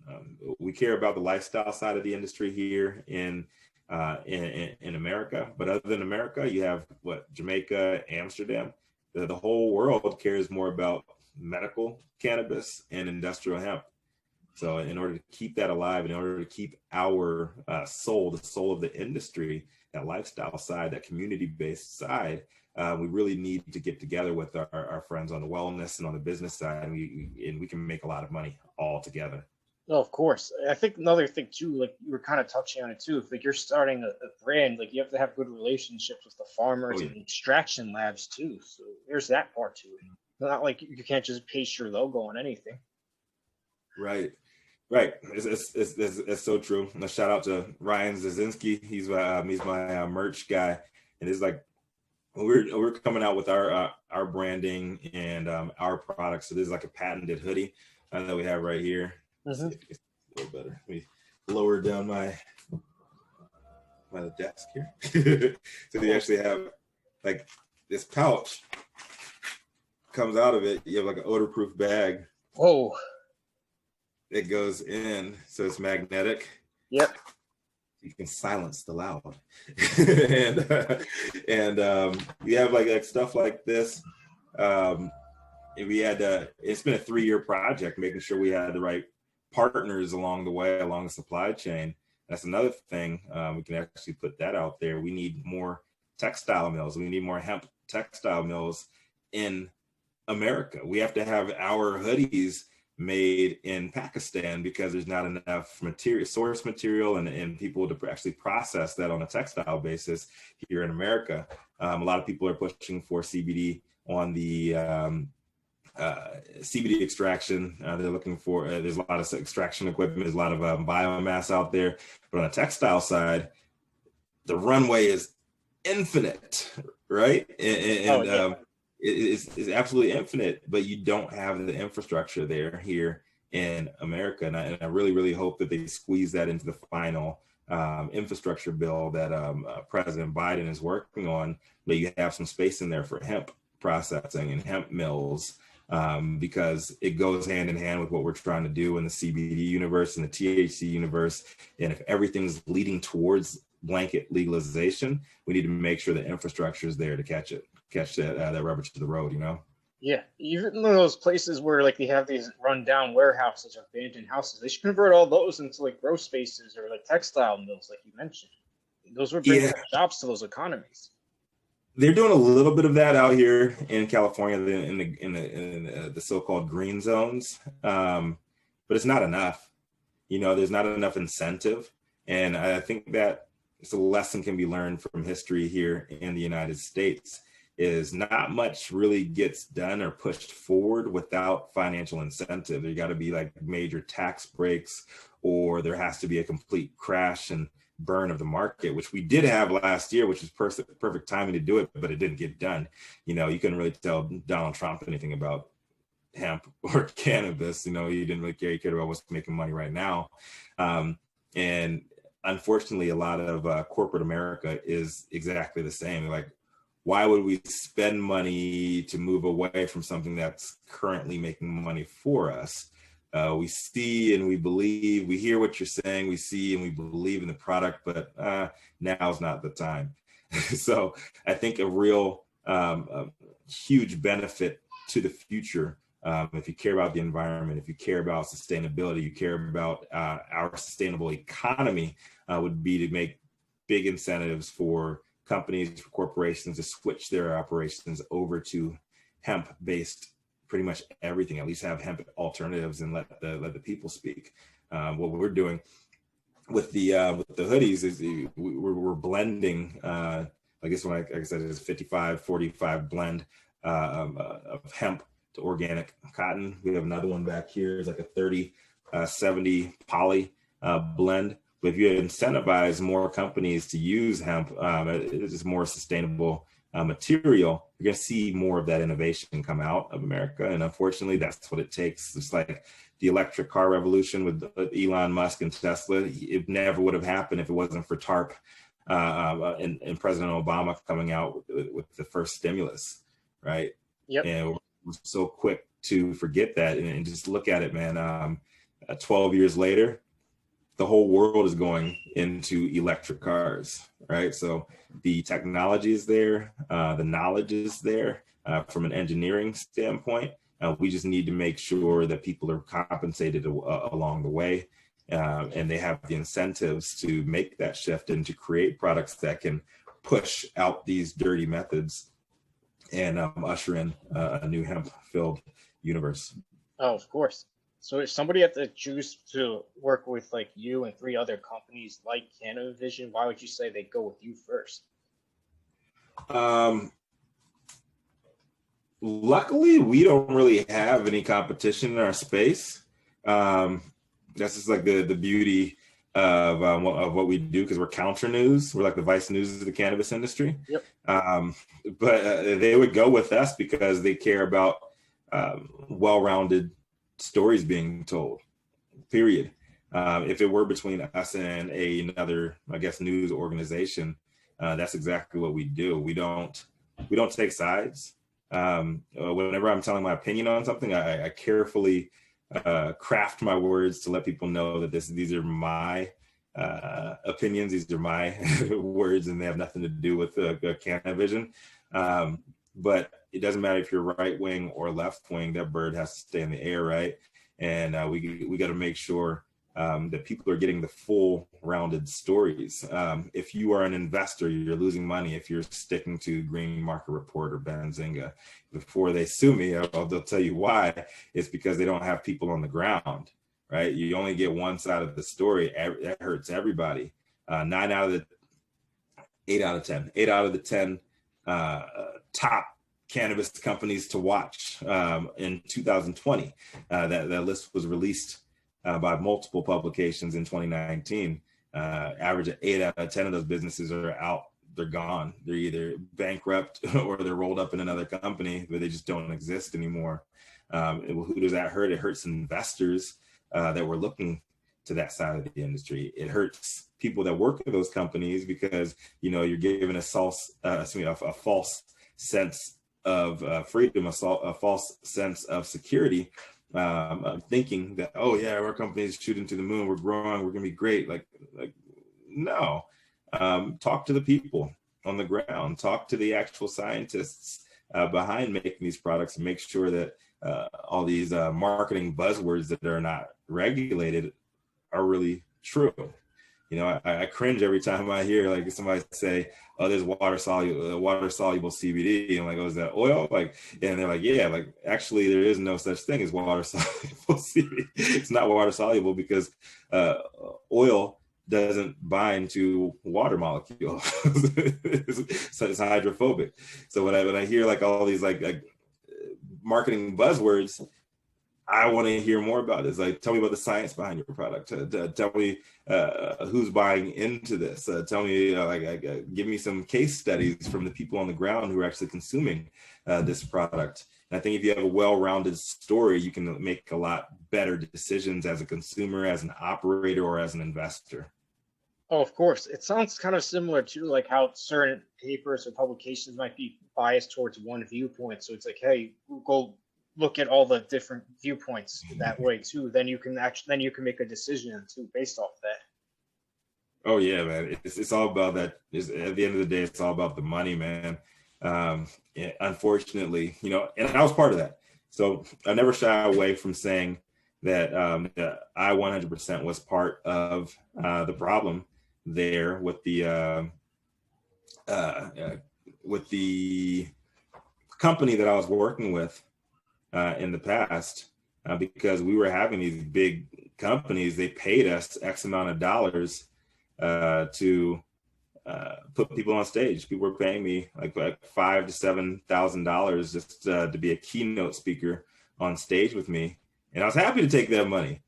We care about the lifestyle side of the industry here in America, but other than America, you have Jamaica, Amsterdam. The whole world cares more about medical cannabis and industrial hemp. So in order to keep that alive, in order to keep our soul, the soul of the industry, that lifestyle side, that community-based side, we really need to get together with our friends on the wellness and on the business side, and we can make a lot of money all together. No, of course. I think another thing too, like you were kind of touching on it too, if like you're starting a brand, like you have to have good relationships with the farmers and extraction labs too. So there's that part to it. Not like you can't just paste your logo on anything. Right. It's so true. And a shout out to Ryan Zazinski. He's my merch guy, and it's like we're coming out with our branding and our products. So this is like a patented hoodie that we have right here. Mm-hmm. It's a little better. Let me lower down my desk here. So you actually have like this pouch comes out of it. You have like an odor-proof bag. Whoa. It goes in, so it's magnetic. Yep. You can silence the loud. and you have like stuff like this. we had it's been a 3-year project, making sure we had the right partners along the way, along the supply chain. That's another thing. We can actually put that out there. We need more textile mills. We need more hemp textile mills in America. We have to have our hoodies made in Pakistan because there's not enough source material and people to actually process that on a textile basis here in America. A lot of people are pushing for CBD on the CBD extraction. They're looking for, there's a lot of extraction equipment, there's a lot of biomass out there, but on the textile side, the runway is infinite, right? It's absolutely infinite, but you don't have the infrastructure there here in America. And I really, really hope that they squeeze that into the final infrastructure bill that President Biden is working on, that you have some space in there for hemp processing and hemp mills, because it goes hand in hand with what we're trying to do in the CBD universe and the THC universe. And if everything's leading towards blanket legalization, we need to make sure the infrastructure is there to catch that rubber to the road, you know? Yeah, even in those places where like they have these rundown warehouses or abandoned houses, they should convert all those into like grow spaces or like textile mills, like you mentioned. Those would bring jobs to those economies. They're doing a little bit of that out here in California in the so-called green zones, but it's not enough. You know, there's not enough incentive, and I think that it's a lesson can be learned from history here in the United States. Is not much really gets done or pushed forward without financial incentive. There got to be like major tax breaks, or there has to be a complete crash and burn of the market, which we did have last year, which is perfect timing to do it, but it didn't get done. You know, you couldn't really tell Donald Trump anything about hemp or cannabis. You know, he didn't really care. He cared about what's making money right now. And unfortunately, a lot of corporate America is exactly the same. Like, why would we spend money to move away from something that's currently making money for us? We see and we believe, we hear what you're saying, we see and we believe in the product, but now's not the time. So I think a real huge benefit to the future, if you care about the environment, if you care about sustainability, you care about our sustainable economy, would be to make big incentives for companies, for corporations to switch their operations over to hemp-based pretty much everything. At least have hemp alternatives and let the people speak. What we're doing with the hoodies is we're blending. I guess like I said, it's a 55-45 blend of hemp to organic cotton. We have another one back here. It's like a 30-70 poly blend. But if you incentivize more companies to use hemp, it is more sustainable material, you're going to see more of that innovation come out of America. And unfortunately, that's what it takes. It's like the electric car revolution with Elon Musk and Tesla. It never would have happened if it wasn't for TARP and President Obama coming out with the first stimulus, right? Yep. And we're so quick to forget that and just look at it, man. 12 years later, the whole world is going into electric cars, right? So the technology is there, the knowledge is there from an engineering standpoint. We just need to make sure that people are compensated along the way, and they have the incentives to make that shift and to create products that can push out these dirty methods and usher in a new hemp-filled universe. Oh, of course. So if somebody had to choose to work with like you and 3 other companies like Cannavision, why would you say they go with you first? Luckily, we don't really have any competition in our space. That's just like the beauty of what we do, because we're counter news. We're like the Vice News of the cannabis industry. Yep. But they would go with us because they care about well-rounded stories being told, period. If it were between us and another, I guess, news organization, that's exactly what we do. We don't take sides. Whenever I'm telling my opinion on something, I carefully craft my words to let people know that these are my opinions, these are my words, and they have nothing to do with Cannavision. But it doesn't matter if you're right wing or left wing, that bird has to stay in the air, right? And we got to make sure that people are getting the full rounded stories. If you are an investor, you're losing money if you're sticking to Green Market Report or Benzinga. Before they sue me, they'll tell you why. It's because they don't have people on the ground, right? You only get one side of the story. That hurts everybody. 8 out of the 10 top cannabis companies to watch in 2020. That list was released by multiple publications in 2019. Average of 8 out of 10 of those businesses are out. They're gone. They're either bankrupt or they're rolled up in another company, but they just don't exist anymore. Who does that hurt? It hurts investors that were looking to that side of the industry. It hurts people that work at those companies because, you know, you're given a false sense of freedom, a false sense of security, thinking that, oh yeah, our company is shooting to the moon, we're growing, we're gonna be great. Like no. Talk to the people on the ground, talk to the actual scientists behind making these products, and make sure that all these marketing buzzwords that are not regulated are really true. You know, I cringe every time I hear like somebody say, "Oh, there's water soluble CBD." I'm like, "Oh, is that oil?" Like, and they're like, "Yeah." Like, actually, there is no such thing as water soluble CBD. It's not water soluble because oil doesn't bind to water molecules. So it's hydrophobic. So when I hear like all these like marketing buzzwords, I want to hear more about it. It's like, tell me about the science behind your product. Tell me who's buying into this. Tell me, give me some case studies from the people on the ground who are actually consuming this product. And I think if you have a well-rounded story, you can make a lot better decisions as a consumer, as an operator, or as an investor. Oh, of course. It sounds kind of similar to like how certain papers or publications might be biased towards one viewpoint. So it's like, hey, go look at all the different viewpoints that way too. Then you can make a decision too based off that. Oh yeah, man. It's all about that. At the end of the day, it's all about the money, man. Unfortunately, you know, and I was part of that. So I never shy away from saying that I 100% was part of the problem there with the company that I was working with in the past, because we were having these big companies. They paid us X amount of dollars to put people on stage. People were paying me like $5,000 to $7,000 just to be a keynote speaker on stage with me, and I was happy to take that money.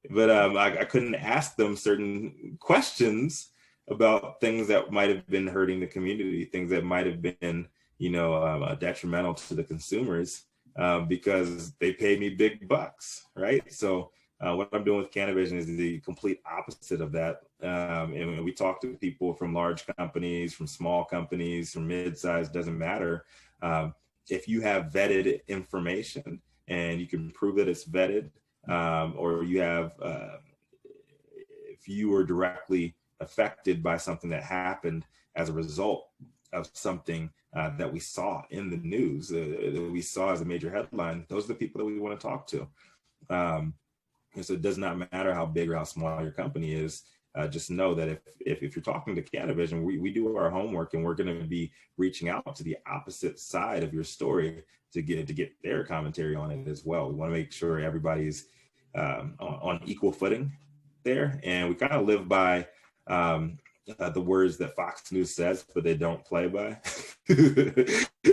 But I couldn't ask them certain questions about things that might have been hurting the community, things that might have been, you know, detrimental to the consumers, because they paid me big bucks, right? So what I'm doing with Cannavision is the complete opposite of that. And we talk to people from large companies, from small companies, from mid-size, doesn't matter. If you have vetted information and you can prove that it's vetted, or you have, if you were directly affected by something that happened as a result of something that we saw in the news, that we saw as a major headline, those are the people that we want to talk to. And so it does not matter how big or how small your company is. Just know that if you're talking to Cannavision, we do our homework, and we're going to be reaching out to the opposite side of your story to get their commentary on it as well. We want to make sure everybody's on equal footing there, and we kind of live by the words that Fox News says, but they don't play by.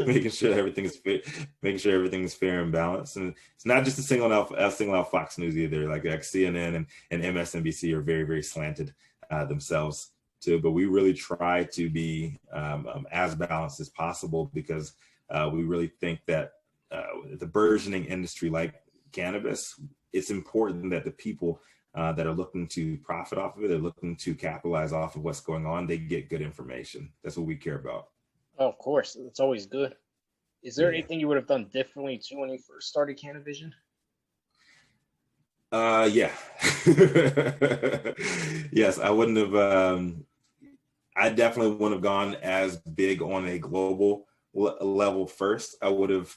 making sure everything is fair and balanced. And it's not just a single out Fox News either. Like CNN and MSNBC are very, very slanted themselves too. But we really try to be as balanced as possible, because we really think that the burgeoning industry like cannabis, it's important that the people that are looking to profit off of it, they're looking to capitalize off of what's going on, they get good information. That's what we care about. Oh, of course. It's always good. Is there anything you would have done differently too when you first started Cannavision? Yeah. Yes, I wouldn't have, I definitely wouldn't have gone as big on a global level first, I would have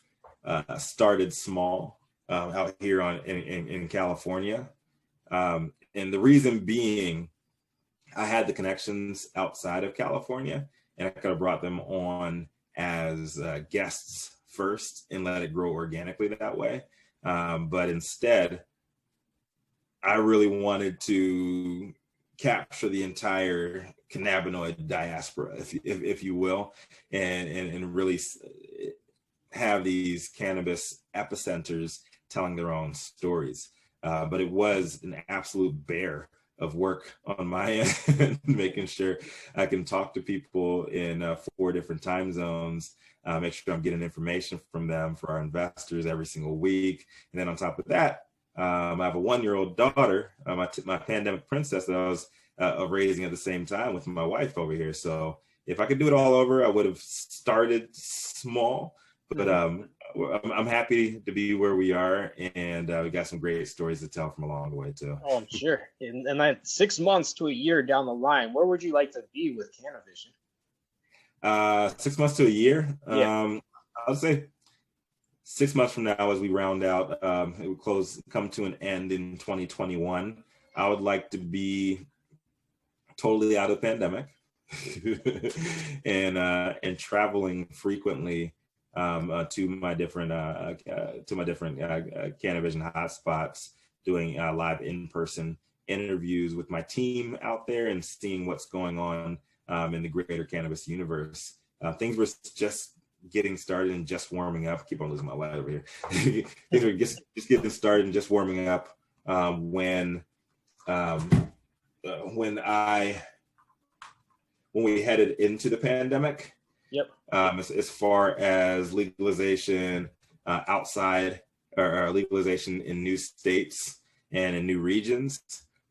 started small out here in California. And the reason being, I had the connections outside of California, and I could have brought them on as guests first and let it grow organically that way. But instead, I really wanted to capture the entire cannabinoid diaspora, if you will, and really have these cannabis epicenters telling their own stories. But it was an absolute bear of work on my end, making sure I can talk to people in 4 different time zones, make sure I'm getting information from them for our investors every single week. And then on top of that, I have a 1-year-old daughter, my pandemic princess, that I was raising at the same time with my wife over here. So if I could do it all over, I would have started small, but I'm happy to be where we are, and we got some great stories to tell from along the way too. Oh, I'm sure. And then 6 months to a year down the line, where would you like to be with Cannavision? 6 months to a year. Yeah. I would say 6 months from now, as we round out, it would come to an end in 2021. I would like to be totally out of the pandemic and traveling frequently to my different Cannavision hotspots, doing live in-person interviews with my team out there and seeing what's going on in the greater cannabis universe. Things were just getting started and just warming up. I keep on losing my light over here. Things were just getting started and just warming up when we headed into the pandemic. Yep. As far as legalization outside, or legalization in new states and in new regions.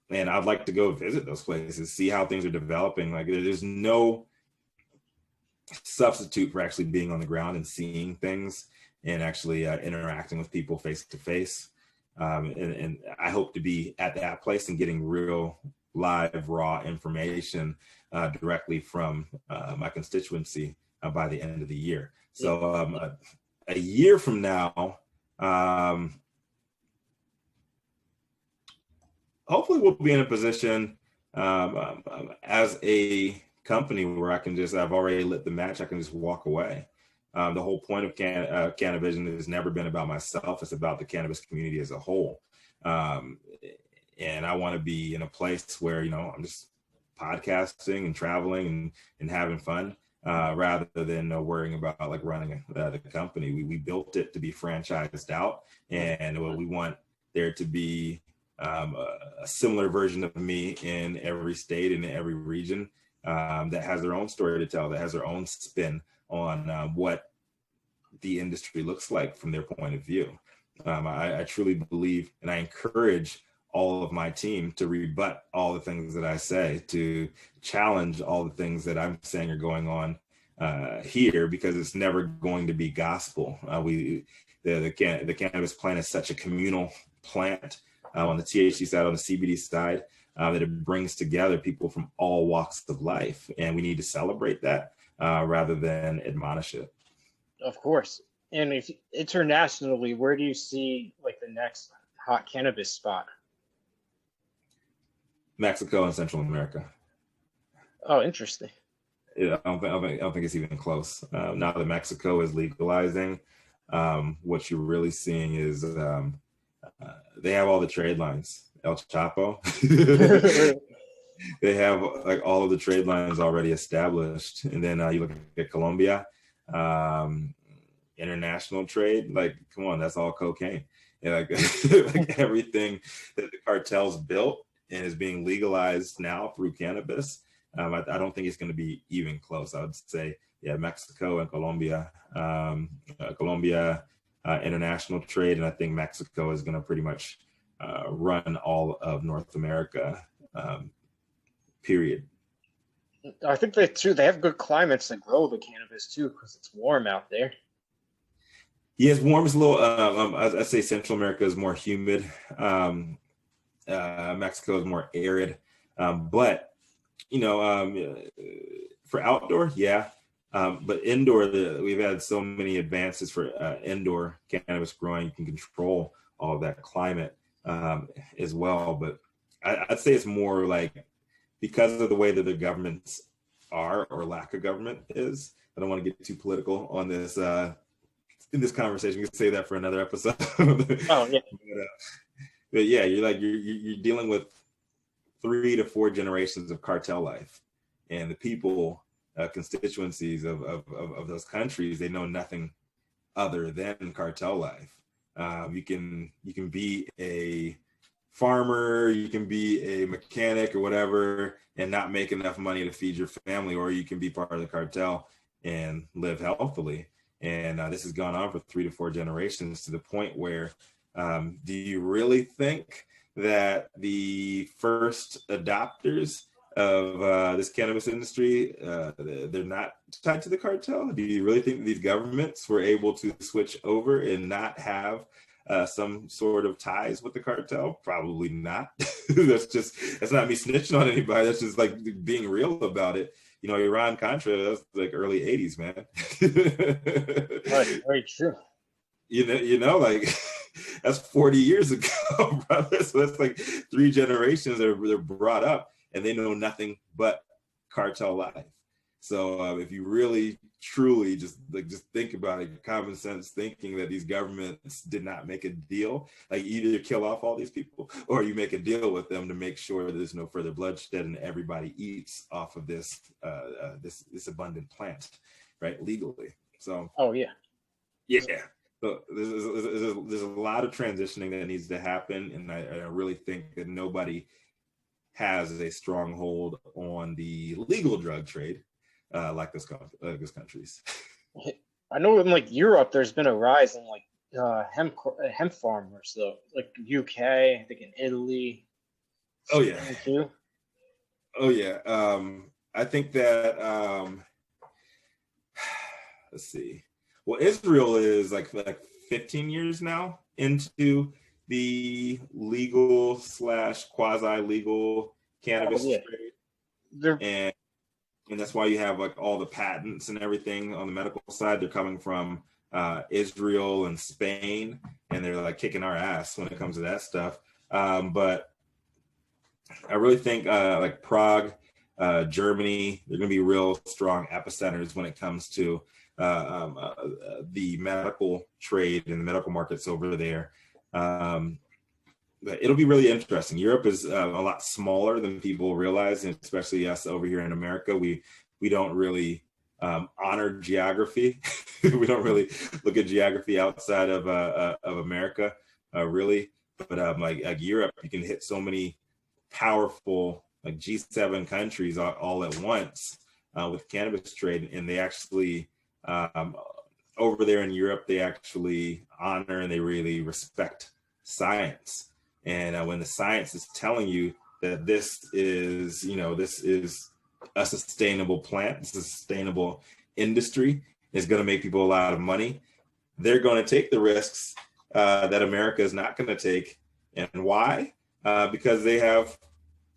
And I'd like to go visit those places, see how things are developing. Like, there's no substitute for actually being on the ground and seeing things and actually interacting with people face to face. And I hope to be at that place and getting real live, raw information directly from my constituency by the end of the year. So a year from now, hopefully we'll be in a position as a company where I can I've already lit the match, I can just walk away. The whole point of Cannavision has never been about myself. It's about the cannabis community as a whole. And I want to be in a place where, I'm just podcasting and traveling and having fun, rather than worrying about like running the company. We built it to be franchised out, and we want there to be a similar version of me in every state and in every region that has their own story to tell, that has their own spin on what the industry looks like from their point of view. I truly believe, and I encourage all of my team to rebut all the things that I say, to challenge all the things that I'm saying are going on here, because it's never going to be gospel. The cannabis plant is such a communal plant on the THC side, on the CBD side, that it brings together people from all walks of life, and we need to celebrate that rather than admonish it. Of course. And if internationally, where do you see like the next hot cannabis spot? Mexico and Central America. Oh, interesting. I don't think it's even close. Now that Mexico is legalizing, what you're really seeing is they have all the trade lines. El Chapo. They have like all of the trade lines already established. And then you look at Colombia, international trade. Like, come on, that's all cocaine. Like everything that the cartels built and is being legalized now through cannabis. I don't think it's going to be even close. I would say, Mexico and Colombia. Colombia, international trade, and I think Mexico is going to pretty much run all of North America, period. I think they have good climates to grow the cannabis too, because it's warm out there. Yeah, it's warm. It's a little, I'd say Central America is more humid. Mexico is more arid. But, for outdoor, But indoor, we've had so many advances for indoor cannabis growing. You can control all of that climate as well. But I'd say it's more like because of the way that the governments are or lack of government is. I don't want to get too political on this in this conversation. We can say that for another episode. Oh yeah. But yeah, you're dealing with 3 to 4 generations of cartel life, and the people, constituencies of those countries, they know nothing other than cartel life. You can be a farmer, you can be a mechanic or whatever, and not make enough money to feed your family, or you can be part of the cartel and live healthily. And this has gone on for 3 to 4 generations to the point where, do you really think that the first adopters of this cannabis industry, they're not tied to the cartel? Do you really think that these governments were able to switch over and not have some sort of ties with the cartel? Probably not. That's not me snitching on anybody. That's just like being real about it. You know, Iran Contra, that's like early 80s, man. Right, very true. You know, like that's 40 years ago, brother. So that's like 3 generations that they're brought up and they know nothing but cartel life. So if you really truly just think about it, common sense thinking that these governments did not make a deal, like either kill off all these people or you make a deal with them to make sure there's no further bloodshed and everybody eats off of this this abundant plant, right, legally. So yeah. So there's a lot of transitioning that needs to happen, and I really think that nobody has a stronghold on the legal drug trade like this countries. I know in like Europe, there's been a rise in like hemp farmers, though, like UK, I think in Italy. Oh yeah. Too. Oh yeah. I think that let's see. Well, Israel is like 15 years now into the legal / quasi-legal cannabis trade. And that's why you have like all the patents and everything on the medical side. They're coming from Israel and Spain, and they're like kicking our ass when it comes to that stuff. But I really think like Prague, Germany, they're going to be real strong epicenters when it comes to the medical trade and the medical markets over there. But it'll be really interesting. Europe is a lot smaller than people realize, and especially us over here in America. We don't really honor geography. We don't really look at geography outside of America, really. But like Europe, you can hit so many powerful like G7 countries all at once with cannabis trade, and they actually over there in Europe, they actually honor and they really respect science. And when the science is telling you that this is a sustainable plant, it's a sustainable industry, is going to make people a lot of money, they're going to take the risks that America is not going to take. And why? Because they have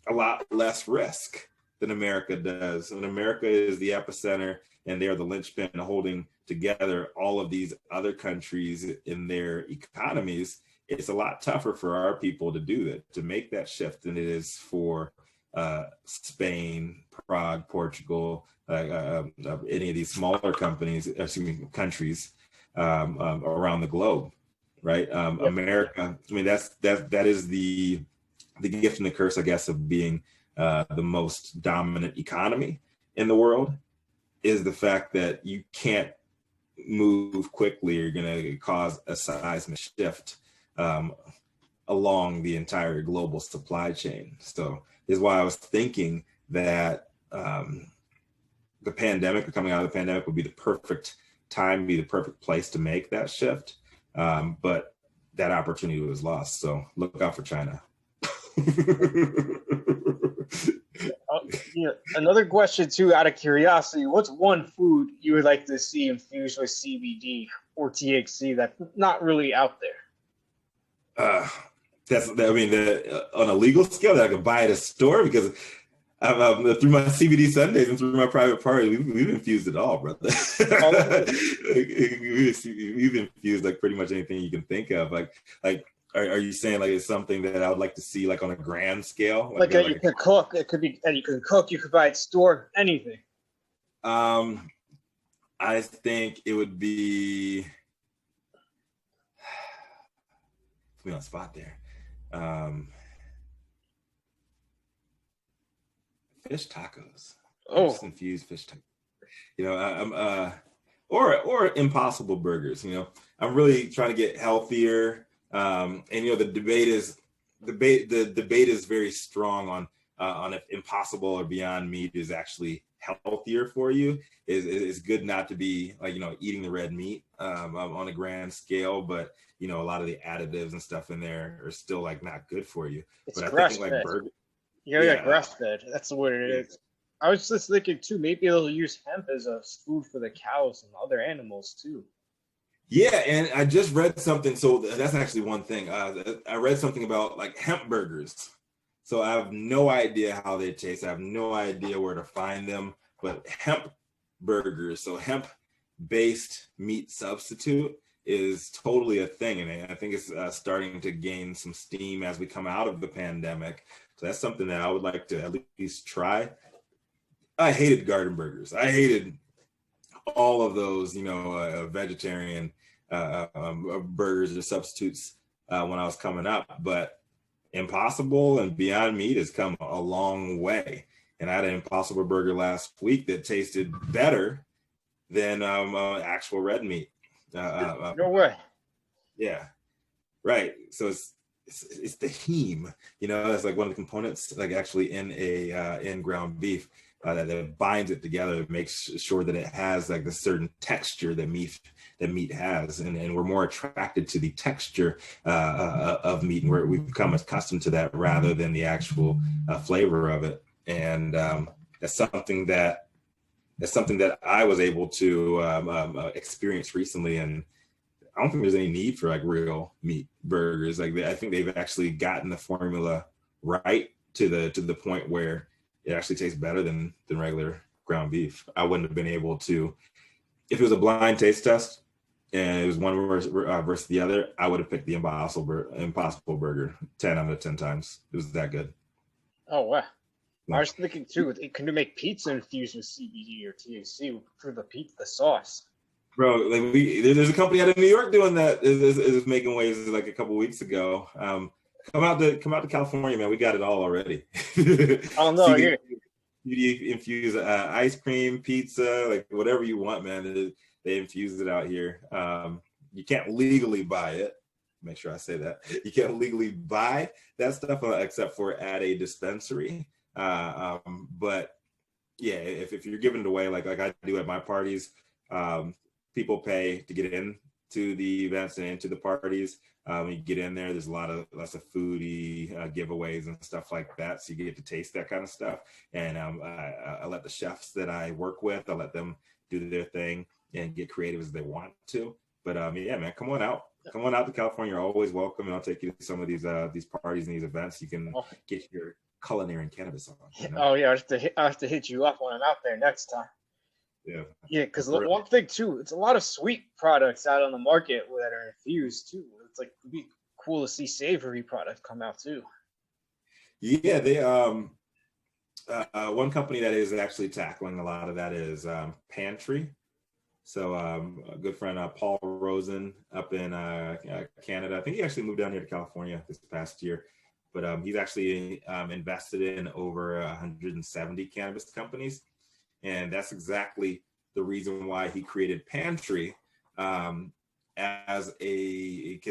a lot less risk than America does. And America is the epicenter, and they are the linchpin holding together all of these other countries in their economies. It's a lot tougher for our people to do that, to make that shift, than it is for Spain, Prague, Portugal, any of these smaller countries around the globe, right? Yep. America, I mean, that is the gift and the curse, I guess, of being the most dominant economy in the world, is the fact that you can't move quickly. You're going to cause a seismic shift along the entire global supply chain. So this is why I was thinking that the pandemic, or coming out of the pandemic, would be the perfect time, be the perfect place to make that shift. But that opportunity was lost. So look out for China. Another question too, out of curiosity, what's one food you would like to see infused with CBD or THC that's not really out there? On a legal scale that I could buy at a store, because Through my CBD Sundays and through my private parties, we've infused it all, brother. We've infused like pretty much anything you can think of. Like, are you saying like it's something that I would like to see like on a grand scale? Like, you could cook. It could be, and you can cook. You could buy it stored. Anything. I think it would be. Put me on the spot there. Fish tacos. Oh, just infused fish tacos. You know, or Impossible Burgers. You know, I'm really trying to get healthier. And you know, the debate is very strong on if Impossible or Beyond Meat is actually healthier for you. It's good not to be like, you know, eating the red meat on a grand scale, but you know, a lot of the additives and stuff in there are still like not good for you. It's but grass I think fed. like burger. Yeah, grass fed. That's what it is. I was just thinking too, maybe they'll use hemp as a food for the cows and other animals too. Yeah, and I just read something. So that's actually one thing. I read something about like hemp burgers. So I have no idea how they taste. I have no idea where to find them. But hemp burgers, so hemp-based meat substitute, is totally a thing, and I think it's starting to gain some steam as we come out of the pandemic. So that's something that I would like to at least try. I hated garden burgers. I hated all of those, you know, vegetarian burgers or substitutes when I was coming up. But Impossible and Beyond Meat has come a long way. And I had an Impossible Burger last week that tasted better than actual red meat. No way. Yeah, right. So it's the heme, you know, that's like one of the components, like actually in ground beef that binds it together, makes sure that it has like the certain texture that meat has, and we're more attracted to the texture of meat, and we've become accustomed to that rather than the actual flavor of it. And that's something that I was able to experience recently, and I don't think there's any need for like real meat burgers. Like I think they've actually gotten the formula right to the point where it actually tastes better than regular ground beef. I wouldn't have been able to, if it was a blind taste test and it was one versus the other, I would have picked the Impossible Burger 10 out of 10 times. It was that good. Oh wow. I was thinking too, can you make pizza infused with CBD or THC for the sauce? Bro, like there's a company out of New York doing that. Is making waves like a couple weeks ago. Come out to California, man. We got it all already. Oh no, CBD infuse ice cream, pizza, like whatever you want, man. They infuse it out here. You can't legally buy it. Make sure I say that. You can't legally buy that stuff except for at a dispensary. But yeah, if you're giving it away like I do at my parties, people pay to get into the events and into the parties. When you get in there, there's lots of foodie giveaways and stuff like that, so you get to taste that kind of stuff. And I let the chefs that I work with, I let them do their thing and get creative as they want to. But yeah, man, come on out to California. You're always welcome, and I'll take you to some of these parties and these events. You can get your culinary and cannabis on. You know? Oh yeah, I have to hit you up when I'm out there next time. Yeah, because one thing too, it's a lot of sweet products out on the market that are infused too. It's like it'd be cool to see savory products come out too. Yeah, they one company that is actually tackling a lot of that is Pantry. So a good friend Paul Rosen up in Canada. I think he actually moved down here to California this past year, but he's actually invested in over 170 cannabis companies. And that's exactly the reason why he created Pantry, because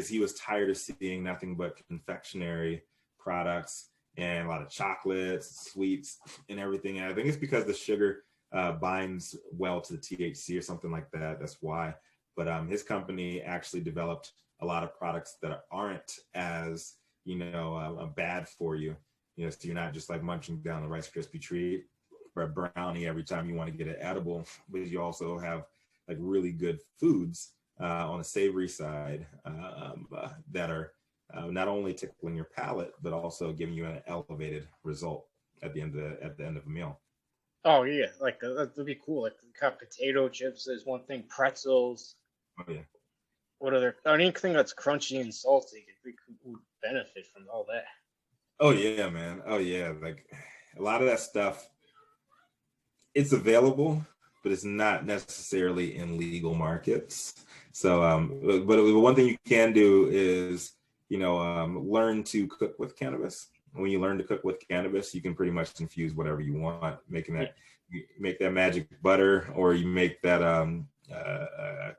he was tired of seeing nothing but confectionery products and a lot of chocolates, sweets, and everything. And I think it's because the sugar binds well to the THC or something like that. That's why. But his company actually developed a lot of products that aren't as, bad for you. So you're not just like munching down a Rice Krispie treat or a brownie every time you want to get it edible, but you also have like really good foods on the savory side that are not only tickling your palate, but also giving you an elevated result. at the end of a meal. Oh yeah, like that'd be cool. Like got potato chips is one thing, pretzels. Oh yeah. What other anything that's crunchy and salty would benefit from all that. Oh yeah, man. Oh yeah, like a lot of that stuff. It's available, but it's not necessarily in legal markets. So, but one thing you can do is, learn to cook with cannabis. When you learn to cook with cannabis, you can pretty much infuse whatever you want, you make that magic butter, or you make that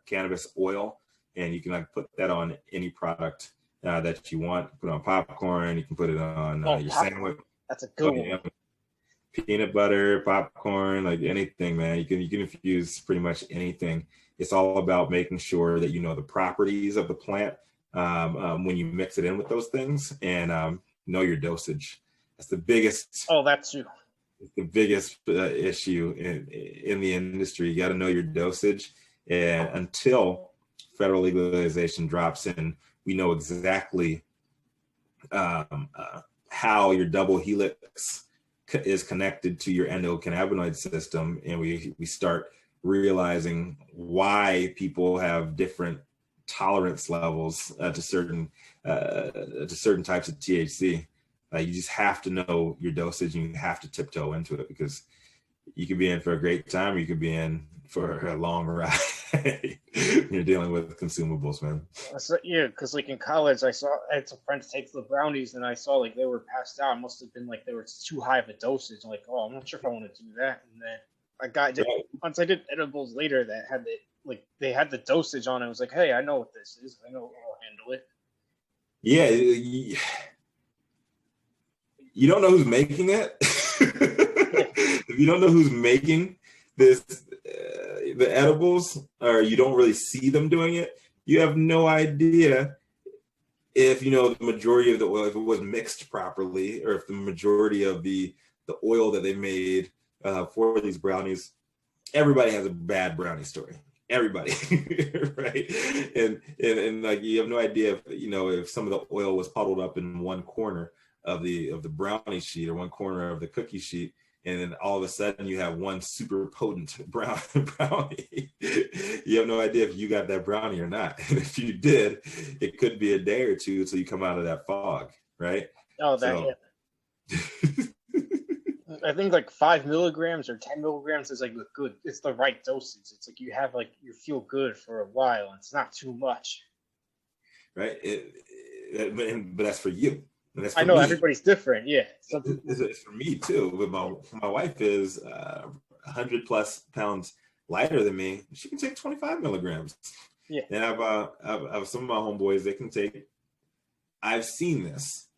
cannabis oil, and you can like put that on any product that you want. Put it on popcorn. You can put it on your sandwich. That's a good one. Yeah. Peanut butter, popcorn, like anything, man. You can infuse pretty much anything. It's all about making sure that you know the properties of the plant when you mix it in with those things, and know your dosage. That's the biggest. Oh, that's you. It's the biggest issue in the industry. You got to know your dosage, and until federal legalization drops in, we know exactly how your double helix is connected to your endocannabinoid system, and we start realizing why people have different tolerance levels to certain types of THC. You just have to know your dosage, and you have to tiptoe into it, because you could be in for a great time, or you could be in for a long ride. You're dealing with consumables, man. So, yeah, because like in college, I had some friends take the brownies, and I saw like they were passed out. It must have been like they were too high of a dosage. I'm like, oh, I'm not sure if I want to do that. And then once I did edibles later that had they had the dosage on it. I was like, hey, I know what this is. I know I'll handle it. Yeah, you don't know who's making it. If you don't know who's making this, the edibles, or you don't really see them doing it, you have no idea if the majority of the oil, if it was mixed properly, or if the majority of the oil that they made for these brownies. Everybody has a bad brownie story. Everybody, right? And like you have no idea if some of the oil was puddled up in one corner of the brownie sheet, or one corner of the cookie sheet, and then all of a sudden you have one super potent brownie. You have no idea if you got that brownie or not. And if you did, it could be a day or two until you come out of that fog, right? Oh, I think like 5 milligrams or 10 milligrams is like good. It's the right dosage. It's like you feel good for a while, and it's not too much. Right. But that's for you. I know me. Everybody's different. Yeah. It's for me too. But my wife is 100 plus pounds lighter than me. She can take 25 milligrams. Yeah. And I've some of my homeboys, they can take, I've seen this,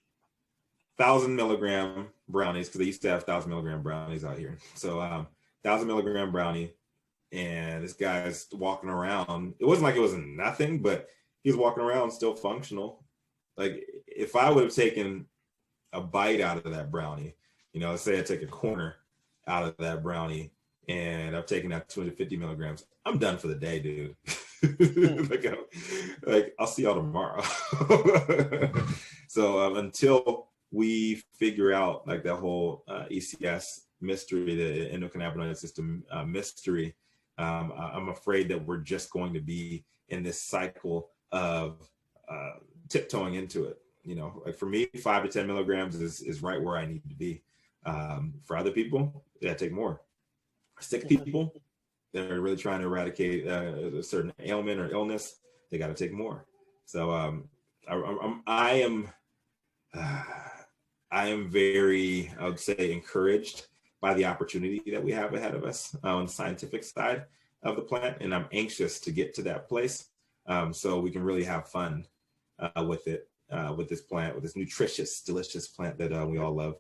1,000 milligram brownies, because they used to have 1,000 milligram brownies out here. So 1,000 milligram brownie, and this guy's walking around. It wasn't like it was nothing, but he was walking around still functional. Like if I would have taken a bite out of that brownie, let's say I take a corner out of that brownie, and I've taken out 250 milligrams, I'm done for the day, dude. like I'll see y'all tomorrow. So until we figure out like that whole ECS mystery, the endocannabinoid system mystery, I'm afraid that we're just going to be in this cycle of tiptoeing into it. Like for me, 5 to 10 milligrams is right where I need to be. For other people, yeah, take more. Sick people that are really trying to eradicate a certain ailment or illness, they got to take more. So I am very, I would say, encouraged by the opportunity that we have ahead of us on the scientific side of the plant, and I'm anxious to get to that place so we can really have fun with it, with this plant, with this nutritious, delicious plant that we all love,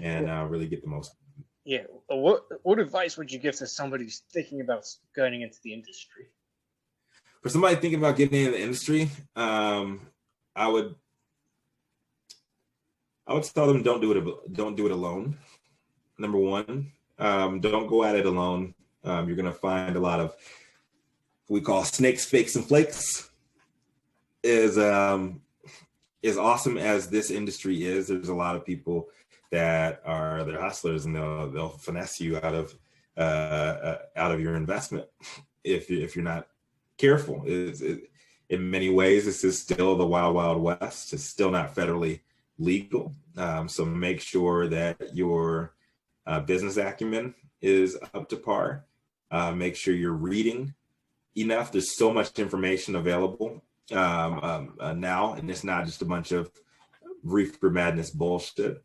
and really get the most. Yeah. What advice would you give to somebody who's thinking about getting into the industry? For somebody thinking about getting into the industry, I would tell them don't do it alone. Number one, don't go at it alone. You're gonna find a lot of what we call snakes, fakes, and flakes. As awesome as this industry is, there's a lot of people that are they're hustlers, and they'll finesse you out of your investment if you're not careful. In many ways, this is still the wild, wild west. It's still not federally legal. So make sure that your business acumen is up to par. Make sure you're reading enough. There's so much information available now, and it's not just a bunch of reefer madness bullshit.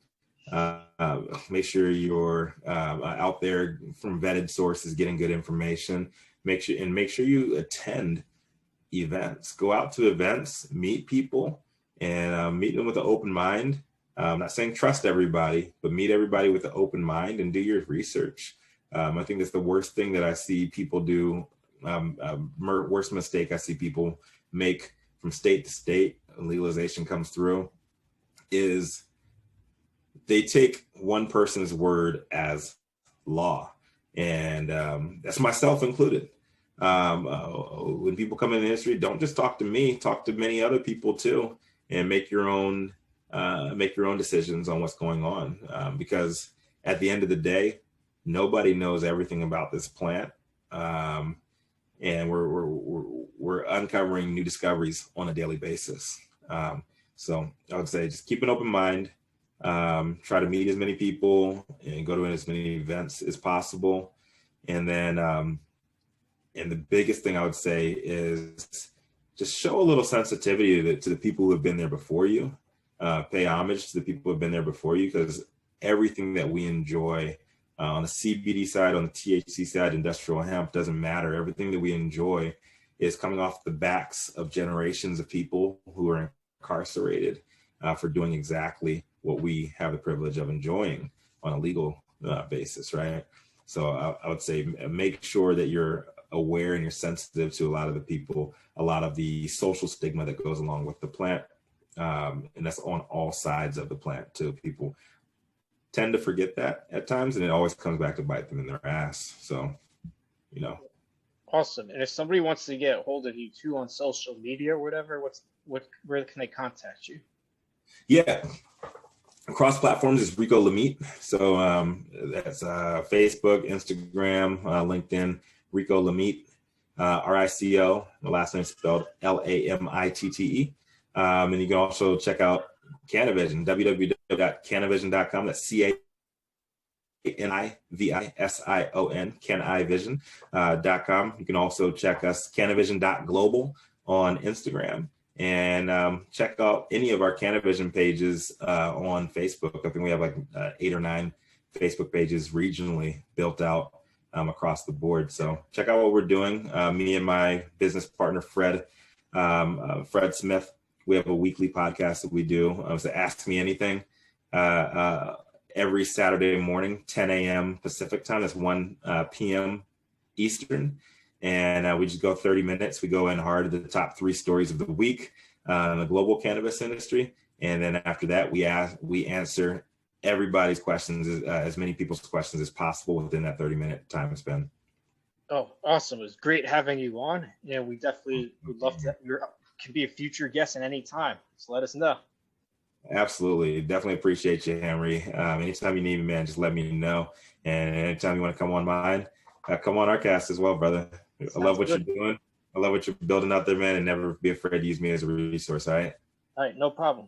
Make sure you're out there from vetted sources, getting good information. Make sure you attend events. Go out to events, meet people, and meet them with an open mind. I'm not saying trust everybody, but meet everybody with an open mind and do your research. I think that's the worst thing that I see people do. Worst mistake I see people make from state to state, legalization comes through, is they take one person's word as law. And that's myself included. When people come in the industry, don't just talk to me, talk to many other people too, and make your own decisions on what's going on. Because at the end of the day, nobody knows everything about this plant. And we're uncovering new discoveries on a daily basis. So I would say just keep an open mind, try to meet as many people and go to as many events as possible. And then, and the biggest thing I would say is just show a little sensitivity to the people who have been there before you. Pay homage to the people who have been there before you, because everything that we enjoy on the CBD side, on the THC side, industrial hemp, doesn't matter. Everything that we enjoy is coming off the backs of generations of people who are incarcerated for doing exactly what we have the privilege of enjoying on a legal basis, right? So I would say make sure that you're aware and you're sensitive to a lot of the people, a lot of the social stigma that goes along with the plant. And that's on all sides of the plant too. People tend to forget that at times, and it always comes back to bite them in their ass. So, you know. Awesome. And if somebody wants to get a hold of you too on social media or whatever, where can they contact you? Yeah. Across platforms is Rico Lamitte. So that's Facebook, Instagram, LinkedIn, Rico Lamitte, RICO. My last name is spelled LAMITTE. And you can also check out Cannavision, www.cannavision.com. That's CANIVISION, Cannavision.com. You can also check us, Cannavision.global on Instagram. And check out any of our Cannavision pages on Facebook. I think we have like 8 or 9 Facebook pages regionally built out across the board. So check out what we're doing. Me and my business partner, Fred Smith, we have a weekly podcast that we do. So Ask Me Anything every Saturday morning, 10 a.m. Pacific time. That's 1 p.m. Eastern. And we just go 30 minutes. We go in hard to the top 3 stories of the week in the global cannabis industry. And then after that, we answer everybody's questions, as many people's questions as possible within that 30-minute time span. Oh, awesome. It was great having you on. Yeah, we definitely would love to. You can be a future guest at any time. So let us know. Absolutely. Definitely appreciate you, Henry. Anytime you need me, man, just let me know. And anytime you want to come on mine, come on our cast as well, brother. I love what you're doing. I love what you're building out there, man, and never be afraid to use me as a resource, all right? All right, no problem.